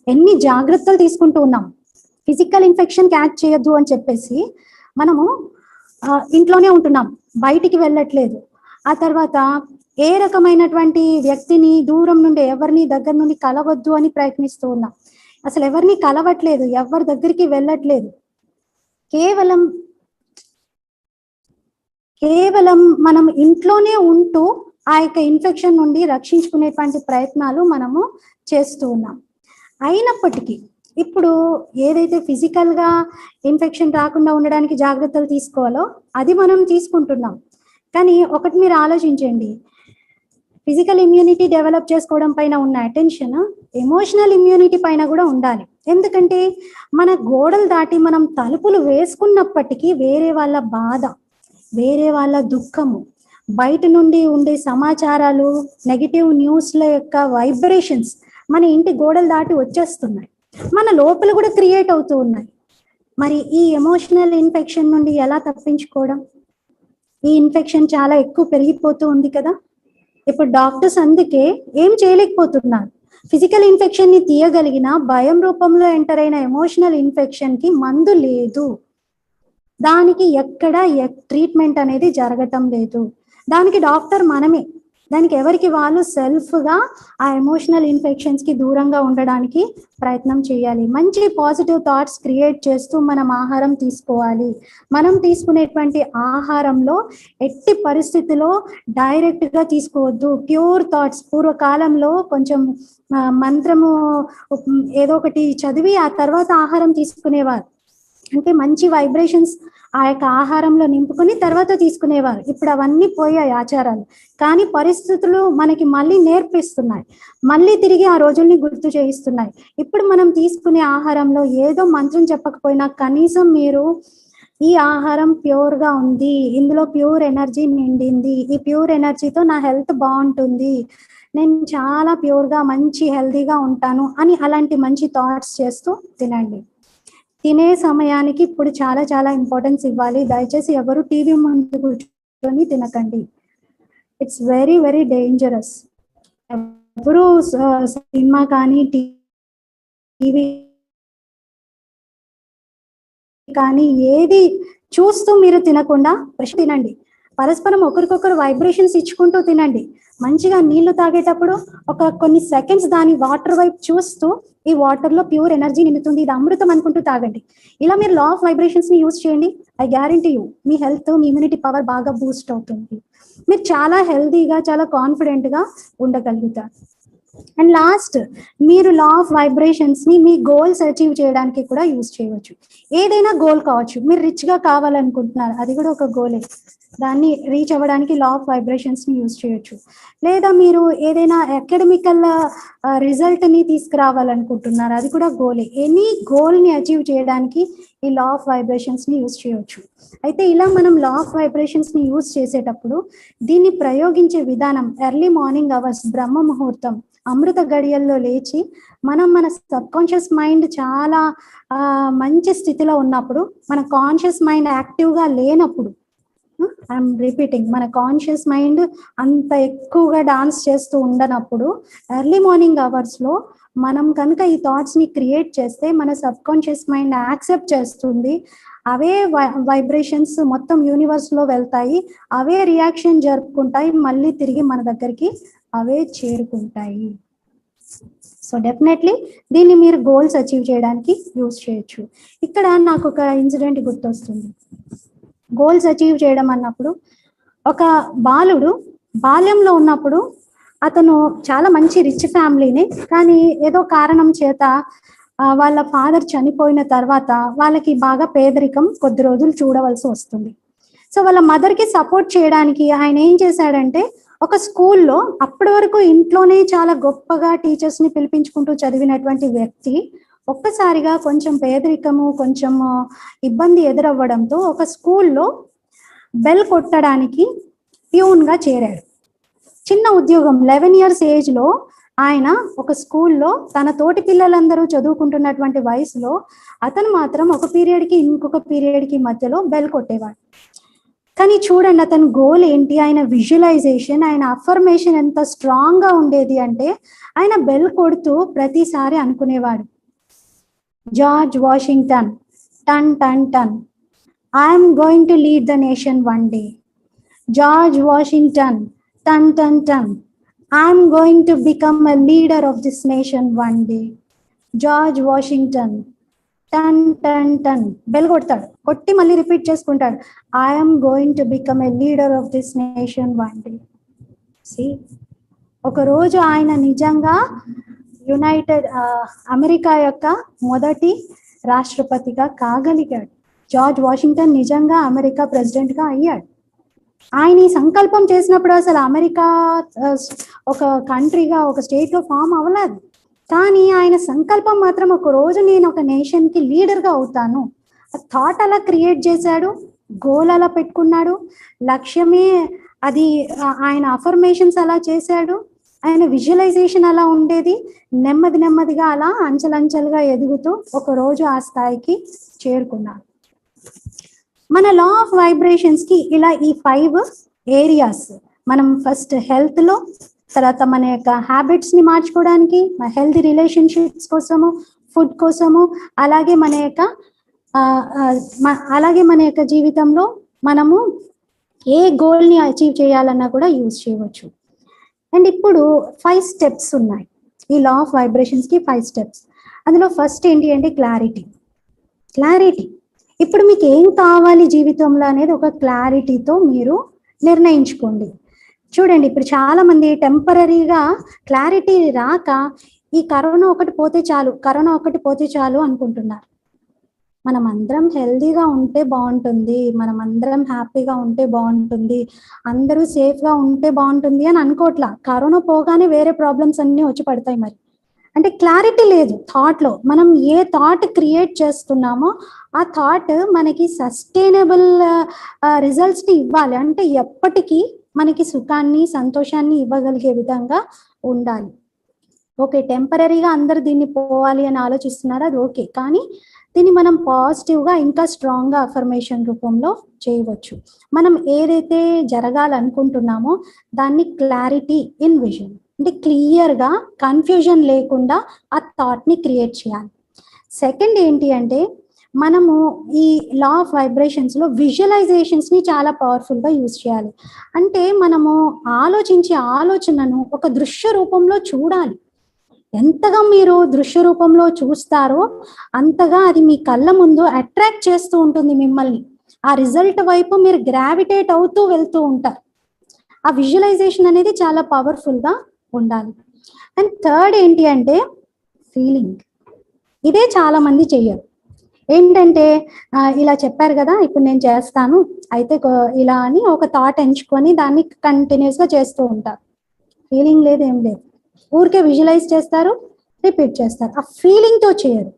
Speaker 1: ఎన్ని జాగ్రత్తలు తీసుకుంటూ ఉన్నాం. ఫిజికల్ ఇన్ఫెక్షన్ క్యాచ్ చేయొద్దు అని చెప్పేసి మనము ఇంట్లోనే ఉంటున్నాం, బయటికి వెళ్ళట్లేదు. ఆ తర్వాత ఏ రకమైనటువంటి వ్యక్తిని దూరం నుండి ఎవరిని దగ్గర నుండి కలవద్దు అని ప్రయత్నిస్తూ ఉన్నాం. అసలు ఎవరిని కలవట్లేదు, ఎవరి దగ్గరికి వెళ్ళట్లేదు. కేవలం మనం ఇంట్లోనే ఉంటూ ఆ యొక్క ఇన్ఫెక్షన్ నుండి రక్షించుకునేటువంటి ప్రయత్నాలు మనము చేస్తూ ఉన్నాం. అయినప్పటికీ ఇప్పుడు ఏదైతే ఫిజికల్ గా ఇన్ఫెక్షన్ రాకుండా ఉండడానికి జాగ్రత్తలు తీసుకోవాలో అది మనం తీసుకుంటున్నాం. కానీ ఒకటి మీరు ఆలోచించండి, ఫిజికల్ ఇమ్యూనిటీ డెవలప్ చేసుకోవడం పైన ఉన్న అటెన్షన్ ఎమోషనల్ ఇమ్యూనిటీ పైన కూడా ఉండాలి. ఎందుకంటే మన గోడలు దాటి మనం తలుపులు వేసుకున్నప్పటికీ వేరే వాళ్ళ బాధ, వేరే వాళ్ళ దుఃఖము, బయట నుండి ఉండే సమాచారాలు, నెగిటివ్ న్యూస్ల యొక్క వైబ్రేషన్స్ మన ఇంటి గోడలు దాటి వచ్చేస్తున్నాయి, మన లోపల కూడా క్రియేట్ అవుతూ ఉన్నాయి. మరి ఈ ఎమోషనల్ ఇన్ఫెక్షన్ నుండి ఎలా తప్పించుకోవడం? ఈ ఇన్ఫెక్షన్ చాలా ఎక్కువ పెరిగిపోతూ ఉంది కదా. ఇప్పుడు డాక్టర్స్ అందుకే ఏం చేయలేకపోతున్నారు. ఫిజికల్ ఇన్ఫెక్షన్ ని తీయగలిగిన భయం రూపంలో ఎంటర్ అయిన ఎమోషనల్ ఇన్ఫెక్షన్ కి మందు లేదు, దానికి ఎక్కడ ట్రీట్మెంట్ అనేది జరగటం లేదు. దానికి డాక్టర్ మనమే, దానికి ఎవరికి వాళ్ళు సెల్ఫ్ గా ఆ ఎమోషనల్ ఇన్ఫెక్షన్స్ కి దూరంగా ఉండడానికి ప్రయత్నం చేయాలి. మంచి పాజిటివ్ థాట్స్ క్రియేట్ చేస్తూ మనం ఆహారం తీసుకోవాలి. మనం తీసుకునేటువంటి ఆహారంలో ఎట్టి పరిస్థితిలో డైరెక్ట్ గా తీసుకోవద్దు. ప్యూర్ థాట్స్, పూర్వకాలంలో కొంచెం మంత్రము ఏదో ఒకటి చదివి ఆ తర్వాత ఆహారం తీసుకునేవారు. అంటే మంచి వైబ్రేషన్స్ ఆ యొక్క ఆహారంలో నింపుకొని తర్వాత తీసుకునేవారు. ఇప్పుడు అవన్నీ పోయాయి ఆచారాలు. కానీ పరిస్థితులు మనకి మళ్ళీ నేర్పిస్తున్నాయి, మళ్ళీ తిరిగి ఆ రోజుల్ని గుర్తు చేయిస్తున్నాయి. ఇప్పుడు మనం తీసుకునే ఆహారంలో ఏదో మంత్రం చెప్పకపోయినా కనీసం మీరు ఈ ఆహారం ప్యూర్గా ఉంది, ఇందులో ప్యూర్ ఎనర్జీ నిండింది, ఈ ప్యూర్ ఎనర్జీతో నా హెల్త్ బాగుంటుంది, నేను చాలా ప్యూర్గా మంచి హెల్తీగా ఉంటాను అని అలాంటి మంచి థాట్స్ చేస్తూ తినండి. తినే సమయానికి ఇప్పుడు చాలా చాలా ఇంపార్టెన్స్ ఇవ్వాలి. దయచేసి ఎవరు టీవీ ముందు కూర్చొని తినకండి. It's very very dangerous. ఎవరు సినిమా కానీ టీవీ కానీ ఏది చూస్తూ మీరు తినకుండా ఫ్రెష్ తినండి. పరస్పరం ఒకరికొకరు వైబ్రేషన్స్ ఇచ్చుకుంటూ తినండి. మంచిగా నీళ్లు తాగేటప్పుడు ఒక కొన్ని సెకండ్స్ దాని వాటర్ వైపు చూస్తూ ఈ వాటర్ లో ప్యూర్ ఎనర్జీ నిండుతుంది, ఇది అమృతం అనుకుంటూ తాగండి. ఇలా మీరు లా ఆఫ్ వైబ్రేషన్స్ ని యూజ్ చేయండి. I guarantee you me health, me immunity power బాగా బూస్ట్ అవుతుంది. మీరు చాలా హెల్తీగా, చాలా కాన్ఫిడెంట్ గా ఉండగలుగుతారు. అండ్ లాస్ట్, మీరు లా ఆఫ్ వైబ్రేషన్స్ ని మీ గోల్స్ అచీవ్ చేయడానికి కూడా యూజ్ చేయవచ్చు. ఏదైనా గోల్ కావచ్చు. మీరు రిచ్ గా కావాలనుకుంటున్నారు, అది కూడా ఒక గోలే. దాన్ని రీచ్ అవ్వడానికి లా ఆఫ్ వైబ్రేషన్స్ ని యూజ్ చేయొచ్చు. లేదా మీరు ఏదైనా అకాడమికల్ రిజల్ట్ ని తీసుకురావాలనుకుంటున్నారు, అది కూడా గోలే. ఎనీ గోల్ ని అచీవ్ చేయడానికి ఈ లా ఆఫ్ వైబ్రేషన్స్ ని యూజ్ చేయొచ్చు. అయితే ఇలా మనం లా ఆఫ్ వైబ్రేషన్స్ ని యూజ్ చేసేటప్పుడు దీన్ని ప్రయోగించే విధానం ఎర్లీ మార్నింగ్ అవర్స్, బ్రహ్మ ముహూర్తం, అమృత గడియల్లో లేచి మనం మన సబ్ కాన్షియస్ మైండ్ చాలా మంచి స్థితిలో ఉన్నప్పుడు, మన కాన్షియస్ మైండ్ యాక్టివ్గా లేనప్పుడు, ఐఎమ్ రిపీటింగ్, మన కాన్షియస్ మైండ్ అంత ఎక్కువగా డాన్స్ చేస్తూ ఉండనప్పుడు ఎర్లీ మార్నింగ్ అవర్స్లో మనం కనుక ఈ థాట్స్ని క్రియేట్ చేస్తే మన సబ్ కాన్షియస్ మైండ్ యాక్సెప్ట్ చేస్తుంది. అవే వైబ్రేషన్స్ మొత్తం యూనివర్స్లో వెళ్తాయి, అవే రియాక్షన్ జరుపుకుంటాయి, మళ్ళీ తిరిగి మన దగ్గరికి అవే చేరుకుంటాయి. సో డెఫినెట్లీ దీన్ని మీరు గోల్స్ అచీవ్ చేయడానికి యూజ్ చేయొచ్చు. ఇక్కడ నాకు ఒక ఇన్సిడెంట్ గుర్తొస్తుంది. గోల్స్ అచీవ్ చేయడం అన్నప్పుడు, ఒక బాలుడు బాల్యంలో ఉన్నప్పుడు అతను చాలా మంచి రిచ్ ఫ్యామిలీని, కానీ ఏదో కారణం చేత వాళ్ళ ఫాదర్ చనిపోయిన తర్వాత వాళ్ళకి బాగా పేదరికం కొద్ది రోజులు చూడవలసి వస్తుంది. సో వాళ్ళ మదర్కి సపోర్ట్ చేయడానికి ఆయన ఏం చేశాడంటే, ఒక స్కూల్లో అప్పటి వరకు ఇంట్లోనే చాలా గొప్పగా టీచర్స్ని పిలిపించుకుంటూ చదివినటువంటి వ్యక్తి ఒక్కసారిగా కొంచెం పేదరికము, కొంచెం ఇబ్బంది ఎదురవ్వడంతో ఒక స్కూల్లో బెల్ కొట్టడానికి ప్యూన్గా చేరాడు. చిన్న ఉద్యోగం, 11 years ఏజ్లో ఆయన ఒక స్కూల్లో తన తోటి పిల్లలందరూ చదువుకుంటున్నటువంటి వయసులో అతను మాత్రం ఒక పీరియడ్కి ఇంకొక పీరియడ్కి మధ్యలో బెల్ కొట్టేవాడు. కానీ చూడండి అతని గోల్ ఏంటి, ఆయన విజువలైజేషన్, ఆయన అఫర్మేషన్ ఎంత స్ట్రాంగ్గా ఉండేది అంటే, ఆయన బెల్ కొడుతూ ప్రతిసారి అనుకునేవాడు, George Washington, ton ton ton, I'm going to lead the nation one day. George Washington, ton ton ton, I'm going to become a leader of this nation one day. George Washington, ton ton ton, bell కొడతాడు, కొట్టి మళ్ళీ రిపీట్ చేసుకుంటాడు, I'm going to become a leader of this nation one day. See, ఒకరోజు ఆయన నిజంగా అమెరికా యొక్క మొదటి రాష్ట్రపతిగా కాగలిగాడు. జార్జ్ వాషింగ్టన్ నిజంగా అమెరికా ప్రెసిడెంట్గా అయ్యాడు. ఆయన ఈ సంకల్పం చేసినప్పుడు అసలు అమెరికా ఒక కంట్రీగా, ఒక స్టేట్గా ఫామ్ అవ్వలేదు. కానీ ఆయన సంకల్పం మాత్రం, ఒక రోజు నేను ఒక నేషన్కి లీడర్గా అవుతాను, ఆ థాట్ అలా క్రియేట్ చేశాడు, గోల్ అలా పెట్టుకున్నాడు, లక్ష్యమే అది, ఆయన అఫర్మేషన్స్ అలా చేశాడు, ఆయన విజువలైజేషన్ అలా ఉండేది. నెమ్మది నెమ్మదిగా అలా అంచెలంచెలుగా ఎదుగుతూ ఒకరోజు ఆ స్థాయికి చేరుకున్నాడు. మన లా ఆఫ్ వైబ్రేషన్స్కి ఇలా ఈ 5 ఏరియాస్, మనం ఫస్ట్ హెల్త్లో, తర్వాత మన యొక్క హ్యాబిట్స్ని మార్చుకోవడానికి, మన హెల్తీ రిలేషన్షిప్స్ కోసము, ఫుడ్ కోసము, అలాగే మన యొక్క జీవితంలో మనము ఏ గోల్ని అచీవ్ చేయాలన్నా కూడా యూజ్ చేయవచ్చు. అండ్ ఇప్పుడు 5 steps ఉన్నాయి ఈ లా ఆఫ్ వైబ్రేషన్స్కి. 5 steps. అందులో ఫస్ట్ ఏంటి అంటే క్లారిటీ. ఇప్పుడు మీకు ఏం కావాలి జీవితంలో అనేది ఒక క్లారిటీతో మీరు నిర్ణయించుకోండి. చూడండి, ఇప్పుడు చాలా మంది టెంపరీగా క్లారిటీ రాక ఈ కరోనా ఒకటి పోతే చాలు అనుకుంటున్నారు. మనం అందరం హెల్దీగా ఉంటే బాగుంటుంది, మనం అందరం హ్యాపీగా ఉంటే బాగుంటుంది, అందరూ సేఫ్గా ఉంటే బాగుంటుంది అని అనుకోవట్లా. కరోనా పోగానే వేరే ప్రాబ్లమ్స్ అన్నీ వచ్చి పడతాయి. మరి అంటే క్లారిటీ లేదు థాట్లో. మనం ఏ థాట్ క్రియేట్ చేస్తున్నామో ఆ థాట్ మనకి సస్టైనబుల్ రిజల్ట్స్ని ఇవ్వాలి. అంటే ఎప్పటికీ మనకి సుఖాన్ని సంతోషాన్ని ఇవ్వగలిగే విధంగా ఉండాలి. ఓకే, టెంపరీగా అందరు దీన్ని పోవాలి అని ఆలోచిస్తున్నారు, అది ఓకే. కానీ దీన్ని మనం పాజిటివ్గా ఇంకా స్ట్రాంగ్గా అఫర్మేషన్ రూపంలో చేయవచ్చు. మనం ఏదైతే జరగాలనుకుంటున్నామో దాన్ని క్లారిటీ ఇన్ విజన్, అంటే క్లియర్గా కన్ఫ్యూజన్ లేకుండా ఆ థాట్ని క్రియేట్ చేయాలి. సెకండ్ ఏంటి అంటే మనము ఈ లా ఆఫ్ వైబ్రేషన్స్లో విజువలైజేషన్స్ని చాలా పవర్ఫుల్గా యూజ్ చేయాలి. అంటే మనము ఆలోచించే ఆలోచనను ఒక దృశ్య రూపంలో చూడాలి. ఎంతగా మీరు దృశ్య రూపంలో చూస్తారో అంతగా అది మీ కళ్ళ ముందు అట్రాక్ట్ చేస్తూ ఉంటుంది మిమ్మల్ని. ఆ రిజల్ట్ వైపు మీరు గ్రావిటేట్ అవుతూ వెళ్తూ ఉంటారు. ఆ విజువలైజేషన్ అనేది చాలా పవర్ఫుల్గా ఉండాలి. అండ్ థర్డ్ ఏంటి అంటే ఫీలింగ్. ఇదే చాలా మంది చెయ్యరు. ఏంటంటే ఇలా చెప్పారు కదా, ఇప్పుడు నేను చేస్తాను అయితే ఇలా అని ఒక థాట్ ఎంచుకొని దాన్ని కంటిన్యూస్గా చేస్తూ ఉంటారు. ఫీలింగ్ లేదు, ఏం లేదు, ఊరికే విజువలైజ్ చేస్తారు, రిపీట్ చేస్తారు. ఆ ఫీలింగ్తో చేయరు.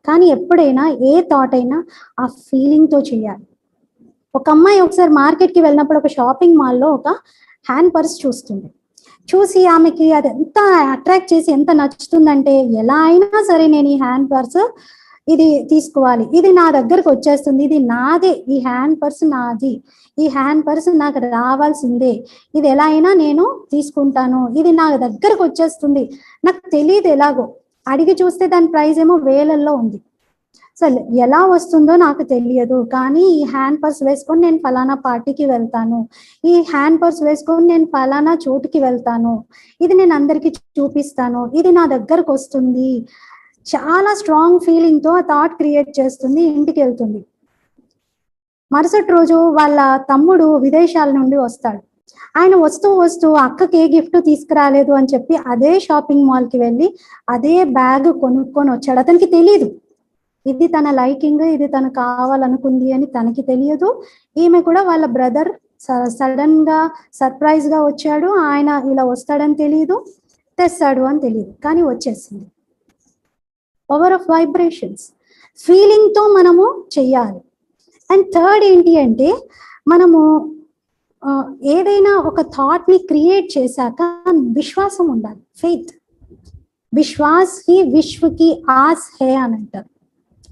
Speaker 1: కానీ ఎప్పుడైనా ఏ థాట్ అయినా ఆ ఫీలింగ్తో చేయాలి. ఒక అమ్మాయి ఒకసారి మార్కెట్కి వెళ్ళినప్పుడు ఒక షాపింగ్ మాల్లో ఒక హ్యాండ్ పర్స్ చూస్తుంది. చూసి ఆమెకి అది ఎంత అట్రాక్ట్ చేసి ఎంత నచ్చుతుందంటే ఎలా అయినా సరే నేను ఈ హ్యాండ్ పర్స్ ఇది తీసుకోవాలి, ఇది నా దగ్గరకు వచ్చేస్తుంది, ఇది నాదే, ఈ హ్యాండ్ పర్స్ నాది, ఈ హ్యాండ్ పర్స్ నాకు రావాల్సిందే, ఇది ఎలా అయినా నేను తీసుకుంటాను, ఇది నా దగ్గరకు వచ్చేస్తుంది, నాకు తెలియదు ఎలాగో, అడిగి చూస్తే దాని ప్రైస్ ఏమో వేలల్లో ఉంది, సో ఎలా వస్తుందో నాకు తెలియదు, కానీ ఈ హ్యాండ్ పర్స్ వేసుకొని నేను ఫలానా పార్టీకి వెళ్తాను, ఈ హ్యాండ్ పర్స్ వేసుకొని నేను ఫలానా చోటుకి వెళ్తాను, ఇది నేను అందరికీ చూపిస్తాను, ఇది నా దగ్గరకు వస్తుంది. చాలా స్ట్రాంగ్ ఫీలింగ్తో ఆ థాట్ క్రియేట్ చేస్తుంది. ఇంటికి వెళ్తుంది. మరుసటి రోజు వాళ్ళ తమ్ముడు విదేశాల నుండి వస్తాడు. ఆయన వస్తూ వస్తూ అక్కకి ఏ గిఫ్ట్ తీసుకురాలేదు అని చెప్పి అదే షాపింగ్ మాల్కి వెళ్ళి అదే బ్యాగ్ కొనుక్కొని వచ్చాడు. అతనికి తెలియదు ఇది తన లైకింగ్, ఇది తను కావాలనుకుంది అని తనకి తెలియదు. ఈమె కూడా వాళ్ళ బ్రదర్ సడన్ గా సర్ప్రైజ్ గా వచ్చాడు, ఆయన ఇలా వస్తాడని తెలియదు, తెస్తాడు అని తెలియదు, కానీ వచ్చేసింది. పవర్ ఆఫ్ వైబ్రేషన్స్, ఫీలింగ్తో మనము చెయ్యాలి. అండ్ థర్డ్ ఏంటి అంటే మనము ఏదైనా ఒక థాట్ని క్రియేట్ చేశాక విశ్వాసం ఉండాలి, ఫెయిత్. విశ్వాస్ హి విశ్వకి ఆస్ హే అని అంటారు.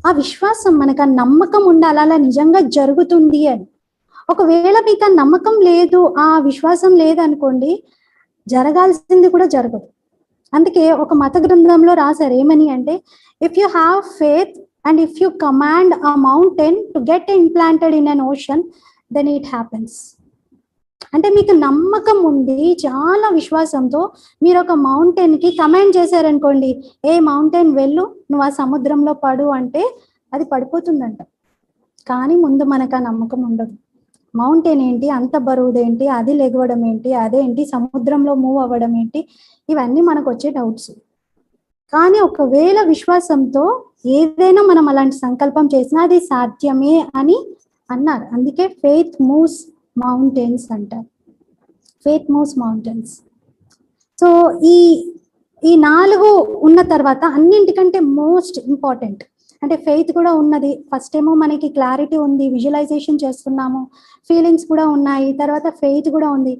Speaker 1: ఆ విశ్వాసం, మనకు ఆ నమ్మకం ఉండాలి, అలా నిజంగా జరుగుతుంది అని. ఒకవేళ మీకు ఆ నమ్మకం లేదు, ఆ విశ్వాసం లేదనుకోండి, జరగాల్సింది కూడా జరగదు. అందుకే ఒక మత గ్రంథంలో రాశారు ఏమని అంటే, if you have faith and if you command a mountain to get implanted in an ocean then it happens. అంటే మీకు నమ్మకం ఉంది, చాలా విశ్వాసంతో మీరు ఒక మౌంటైన్కి కమాండ్ చేశారనుకోండి, ఏ మౌంటైన్ వెళ్ళు, నువ్వు ఆ సముద్రంలో పడు అంటే అది పడిపోతుందంట. కానీ ముందు మనకు ఆ నమ్మకం ఉండదు. మౌంటైన్ ఏంటి, అంత బరువుదేంటి, అది లెగవడం ఏంటి, అదేంటి, సముద్రంలో మూవ్ అవ్వడం ఏంటి, ఇవన్నీ మనకు వచ్చే డౌట్స్. కానీ ఒకవేళ విశ్వాసంతో ఏదైనా మనం అలాంటి సంకల్పం చేసినా అది సాధ్యమే అని అన్నారు. అందుకే ఫెయిత్ మూవ్స్ మౌంటైన్స్ అంటారు. Faith moves mountains. సో ఈ 4 ఉన్న తర్వాత అన్నింటికంటే మోస్ట్ ఇంపార్టెంట్ అంటే ఫెయిత్ కూడా ఉన్నది. ఫస్ట్ ఏమో మనకి క్లారిటీ ఉంది, విజువలైజేషన్ చేస్తున్నాము, ఫీలింగ్స్ కూడా ఉన్నాయి, తర్వాత ఫెయిత్ కూడా ఉంది.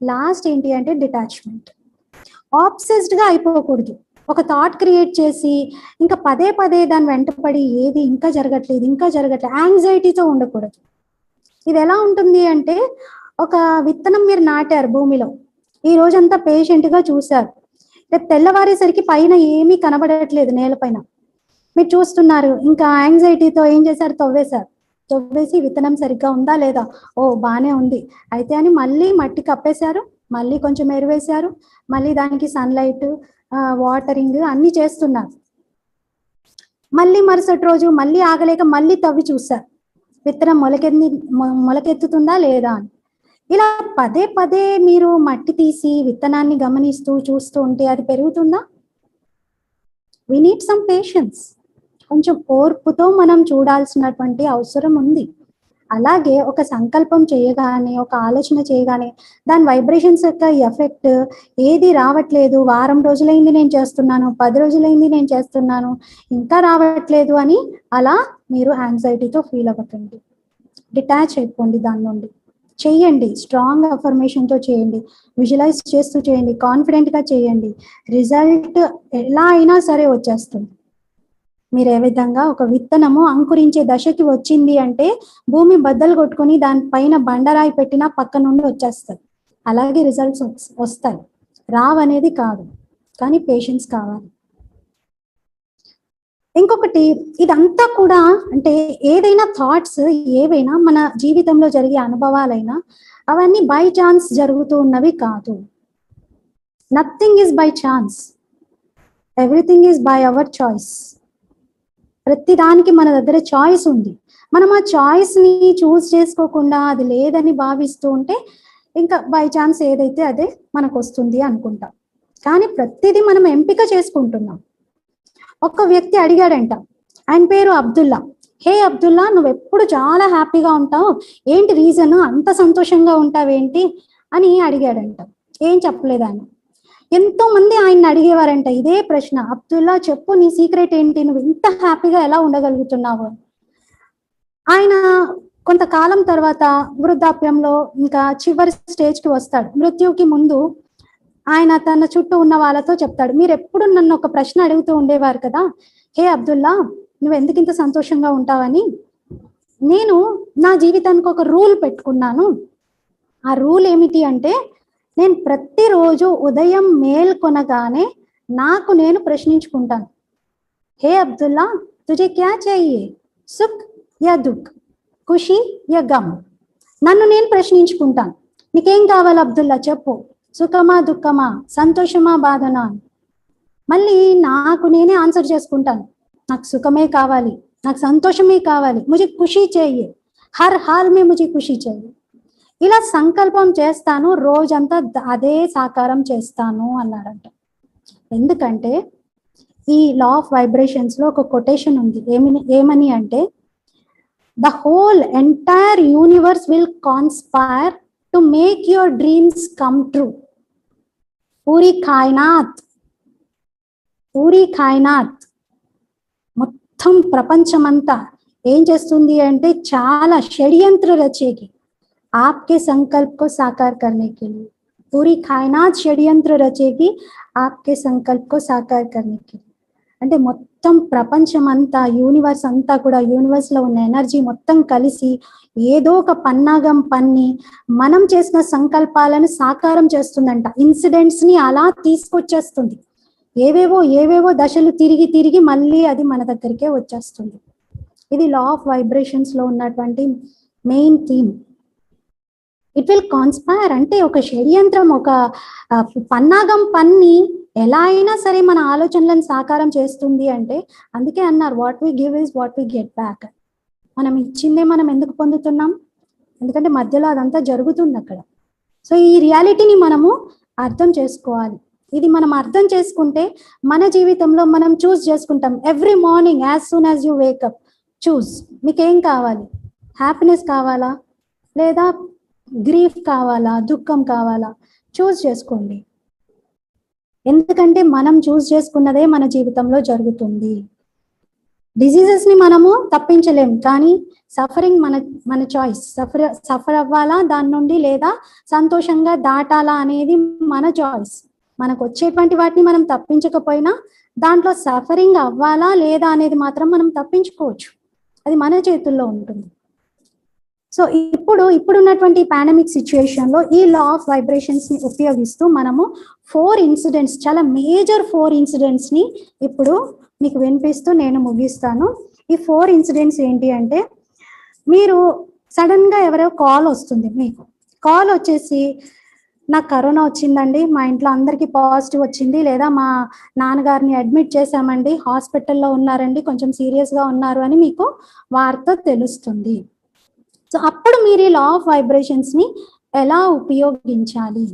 Speaker 1: లాస్ట్ ఏంటి అంటే డిటాచ్మెంట్. ఆబ్సెస్డ్గా అయిపోకూడదు. ఒక థాట్ క్రియేట్ చేసి ఇంకా పదే పదే దాని వెంటపడి ఏది ఇంకా జరగట్లేదు యాంగ్జైటీతో ఉండకూడదు. ఇది ఎలా ఉంటుంది అంటే, ఒక విత్తనం మీరు నాటారు భూమిలో, ఈ రోజంతా పేషెంట్గా చూశారు, రేపు తెల్లవారేసరికి పైన ఏమీ కనబడట్లేదు, నేలపైన మీరు చూస్తున్నారు, ఇంకా యాంగ్జైటీతో ఏం చేశారు, తవ్వేసి విత్తనం సరిగ్గా ఉందా లేదా, ఓ బాగానే ఉంది అయితే అని మళ్ళీ మట్టి కప్పేశారు, మళ్ళీ కొంచెం ఎరువేశారు, మళ్ళీ దానికి సన్లైట్, వాటరింగ్ అన్నీ చేస్తున్నారు. మళ్ళీ మరుసటి రోజు మళ్ళీ ఆగలేక మళ్ళీ తవ్వి చూశారు, విత్తనం మొలకెత్తుతుందా లేదా అని. ఇలా పదే పదే మీరు మట్టి తీసి విత్తనాన్ని గమనిస్తూ చూస్తూ ఉంటే అది పెరుగుతుందా? We need some patience. కొంచెం ఓర్పుతో మనం చూడాల్సినటువంటి అవసరం ఉంది. అలాగే ఒక సంకల్పం చేయగానే, ఒక ఆలోచన చేయగానే దాని వైబ్రేషన్స్ యొక్క ఎఫెక్ట్ ఏది రావట్లేదు, వారం రోజులైంది నేను చేస్తున్నాను, 10 రోజులైంది నేను చేస్తున్నాను, ఇంకా రావట్లేదు అని అలా మీరు యాంగ్జైటీతో ఫీల్ అవ్వకండి. డిటాచ్ అయిపోండి దాని నుండి. చేయండి, స్ట్రాంగ్ అఫర్మేషన్తో చేయండి, విజువలైజ్ చేస్తూ చేయండి, కాన్ఫిడెంట్గా చేయండి. రిజల్ట్ ఎలా అయినా సరే వచ్చేస్తుంది. మీరు ఏ విధంగా ఒక విత్తనము అంకురించే దశకి వచ్చింది అంటే భూమి బద్దలు కొట్టుకొని దానిపైన బండరాయి పెట్టినా పక్క నుండి వచ్చేస్తుంది. అలాగే రిజల్ట్స్ వస్తాయి, రావనేది కాదు, కానీ పేషెన్స్ కావాలి. ఇంకొకటి, ఇదంతా కూడా అంటే ఏదైనా థాట్స్ ఏవైనా మన జీవితంలో జరిగే అనుభవాలైనా అవన్నీ బై ఛాన్స్ జరుగుతూ ఉన్నవి కాదు. Nothing is by chance, everything is by our choice. ప్రతిదానికి మన దగ్గర చాయిస్ ఉంది. మనం ఆ చాయిస్ని చూస్ చేసుకోకుండా అది లేదని భావిస్తూ ఉంటే ఇంకా బై ఛాన్స్ ఏదైతే అదే మనకు వస్తుంది అనుకుంటాం. కానీ ప్రతిదీ మనం ఎంపిక చేసుకుంటున్నాం. ఒక వ్యక్తి అడిగాడంట, ఆయన పేరు అబ్దుల్లా. హే అబ్దుల్లా, నువ్వు ఎప్పుడు చాలా హ్యాపీగా ఉంటావు, ఏంటి రీజన్, అంత సంతోషంగా ఉంటావేంటి అని అడిగాడంట. ఏం చెప్పలేదు ఆయన. ఎంతో మంది ఆయన్ని అడిగేవారంట ఇదే ప్రశ్న, అబ్దుల్లా చెప్పు నీ సీక్రెట్ ఏంటి, నువ్వు ఇంత హ్యాపీగా ఎలా ఉండగలుగుతున్నావు. ఆయన కొంతకాలం తర్వాత వృద్ధాప్యంలో ఇంకా చివరి స్టేజ్కి వస్తాడు. మృత్యువుకి ముందు ఆయన తన చుట్టూ ఉన్న వాళ్ళతో చెప్తాడు, మీరు ఎప్పుడు నన్ను ఒక ప్రశ్న అడుగుతూ ఉండేవారు కదా, హే అబ్దుల్లా నువ్వు ఎందుకు ఇంత సంతోషంగా ఉంటావని. నేను నా జీవితానికి ఒక రూల్ పెట్టుకున్నాను. ఆ రూల్ ఏమిటి అంటే, నేను ప్రతిరోజు ఉదయం మేల్కొనగానే నాకు నేను ప్రశ్నించుకుంటాను, హే అబ్దుల్లా తుజే క్యా చాహియే, సుఖ్ యా దుఃఖ్, ఖుషి యా గమ్. నన్ను నేను ప్రశ్నించుకుంటాను, నీకేం కావాలి అబ్దుల్లా చెప్పు, సుఖమా దుఃఖమా, సంతోషమా బాధనా. మళ్ళీ నాకు నేనే ఆన్సర్ చేసుకుంటాను, నాకు సుఖమే కావాలి, నాకు సంతోషమే కావాలి, ముజే ఖుషి चाहिए, హర్ హాల్ మే ముజే ఖుషి चाहिए. ఇలా సంకల్పం చేస్తాను, రోజంతా అదే సాకారం చేస్తాను అన్నాడంట. ఎందుకంటే ఈ లా ఆఫ్ వైబ్రేషన్స్ లో ఒక కొటేషన్ ఉంది, ఏమని అంటే, the whole entire universe will conspire to make your dreams come true. పూరి కాయనాత్ మొత్తం ప్రపంచమంతా ఏం చేస్తుంది అంటే చాలా షడ్యంత్ర రచేగి आपके संकल्प को साकार करने के लिए. पूरी कायनात షడ్యంత్ర రచేగి आपके संकल्प को साकार करने के लिए. అంటే మొత్తం ప్రపంచం అంతా, యూనివర్స్ అంతా కూడా, యూనివర్స్ లో ఉన్న ఎనర్జీ మొత్తం కలిసి ఏదో ఒక పన్నాగం పన్ని మనం చేసిన సంకల్పాలను సాకారం చేస్తుందంట. ఇన్సిడెంట్స్ ని అలా తీసుకొచ్చేస్తుంది, ఏవేవో దశలు తిరిగి తిరిగి మళ్ళీ అది మన దగ్గరికే వచ్చేస్తుంది. ఇది లా ఆఫ్ వైబ్రేషన్స్ లో ఉన్నటువంటి మెయిన్ థీమ్. ఇట్ విల్ కాన్స్పైర్ అంటే ఒక షడ్యంత్రం, ఒక పన్నాగం పన్ని ఎలా అయినా సరే మన ఆలోచనలను సాకారం చేస్తుంది అంటే, అందుకే అన్నారు what we give is what we get back. మనం ఇచ్చిందే మనం ఎందుకు పొందుతున్నాం, ఎందుకంటే మధ్యలో అదంతా జరుగుతుంది అక్కడ. సో ఈ రియాలిటీని మనము అర్థం చేసుకోవాలి. ఇది మనం అర్థం చేసుకుంటే మన జీవితంలో మనం చూస్ చేసుకుంటాం. Every morning as soon as you wake up choose, మీకేం కావాలి, హ్యాపీనెస్ కావాలా లేదా గ్రీఫ్ కావాలా, దుఃఖం కావాలా, చూస్ చేసుకోండి. ఎందుకంటే మనం చూస్ చేసుకున్నదే మన జీవితంలో జరుగుతుంది. డిసీజెస్ ని మనము తప్పించలేం, కానీ సఫరింగ్ మన చాయిస్. సఫర్ అవ్వాలా దాని నుండి లేదా సంతోషంగా దాటాలా అనేది మన చాయిస్. మనకు వచ్చేటువంటి వాటిని మనం తప్పించకపోయినా దాంట్లో సఫరింగ్ అవ్వాలా లేదా అనేది మాత్రం మనం తప్పించుకోవచ్చు, అది మన చేతుల్లో ఉంటుంది. సో ఇప్పుడున్నటువంటి పాండమిక్ సిచ్యుయేషన్ లో ఈ లా ఆఫ్ వైబ్రేషన్స్ ని ఉపయోగిస్తూ మనము 4 ఇన్సిడెంట్స్, చాలా మేజర్ 4 ఇన్సిడెంట్స్ ని ఇప్పుడు మీకు వినిపిస్తూ నేను ముగిస్తాను. ఈ 4 ఇన్సిడెంట్స్ ఏంటి అంటే, మీరు సడన్ గా ఎవరో కాల్ వస్తుంది, మీకు కాల్ వచ్చేసి నాకు కరోనా వచ్చిందండి, మా ఇంట్లో అందరికీ పాజిటివ్ వచ్చింది, లేదా మా నాన్నగారిని అడ్మిట్ చేశామండి, హాస్పిటల్లో ఉన్నారండి, కొంచెం సీరియస్గా ఉన్నారు అని మీకు వార్త తెలుస్తుంది. సో అప్పుడు మీరు ఈ లా ఆఫ్ వైబ్రేషన్స్ ని ఎలా ఉపయోగించాలి?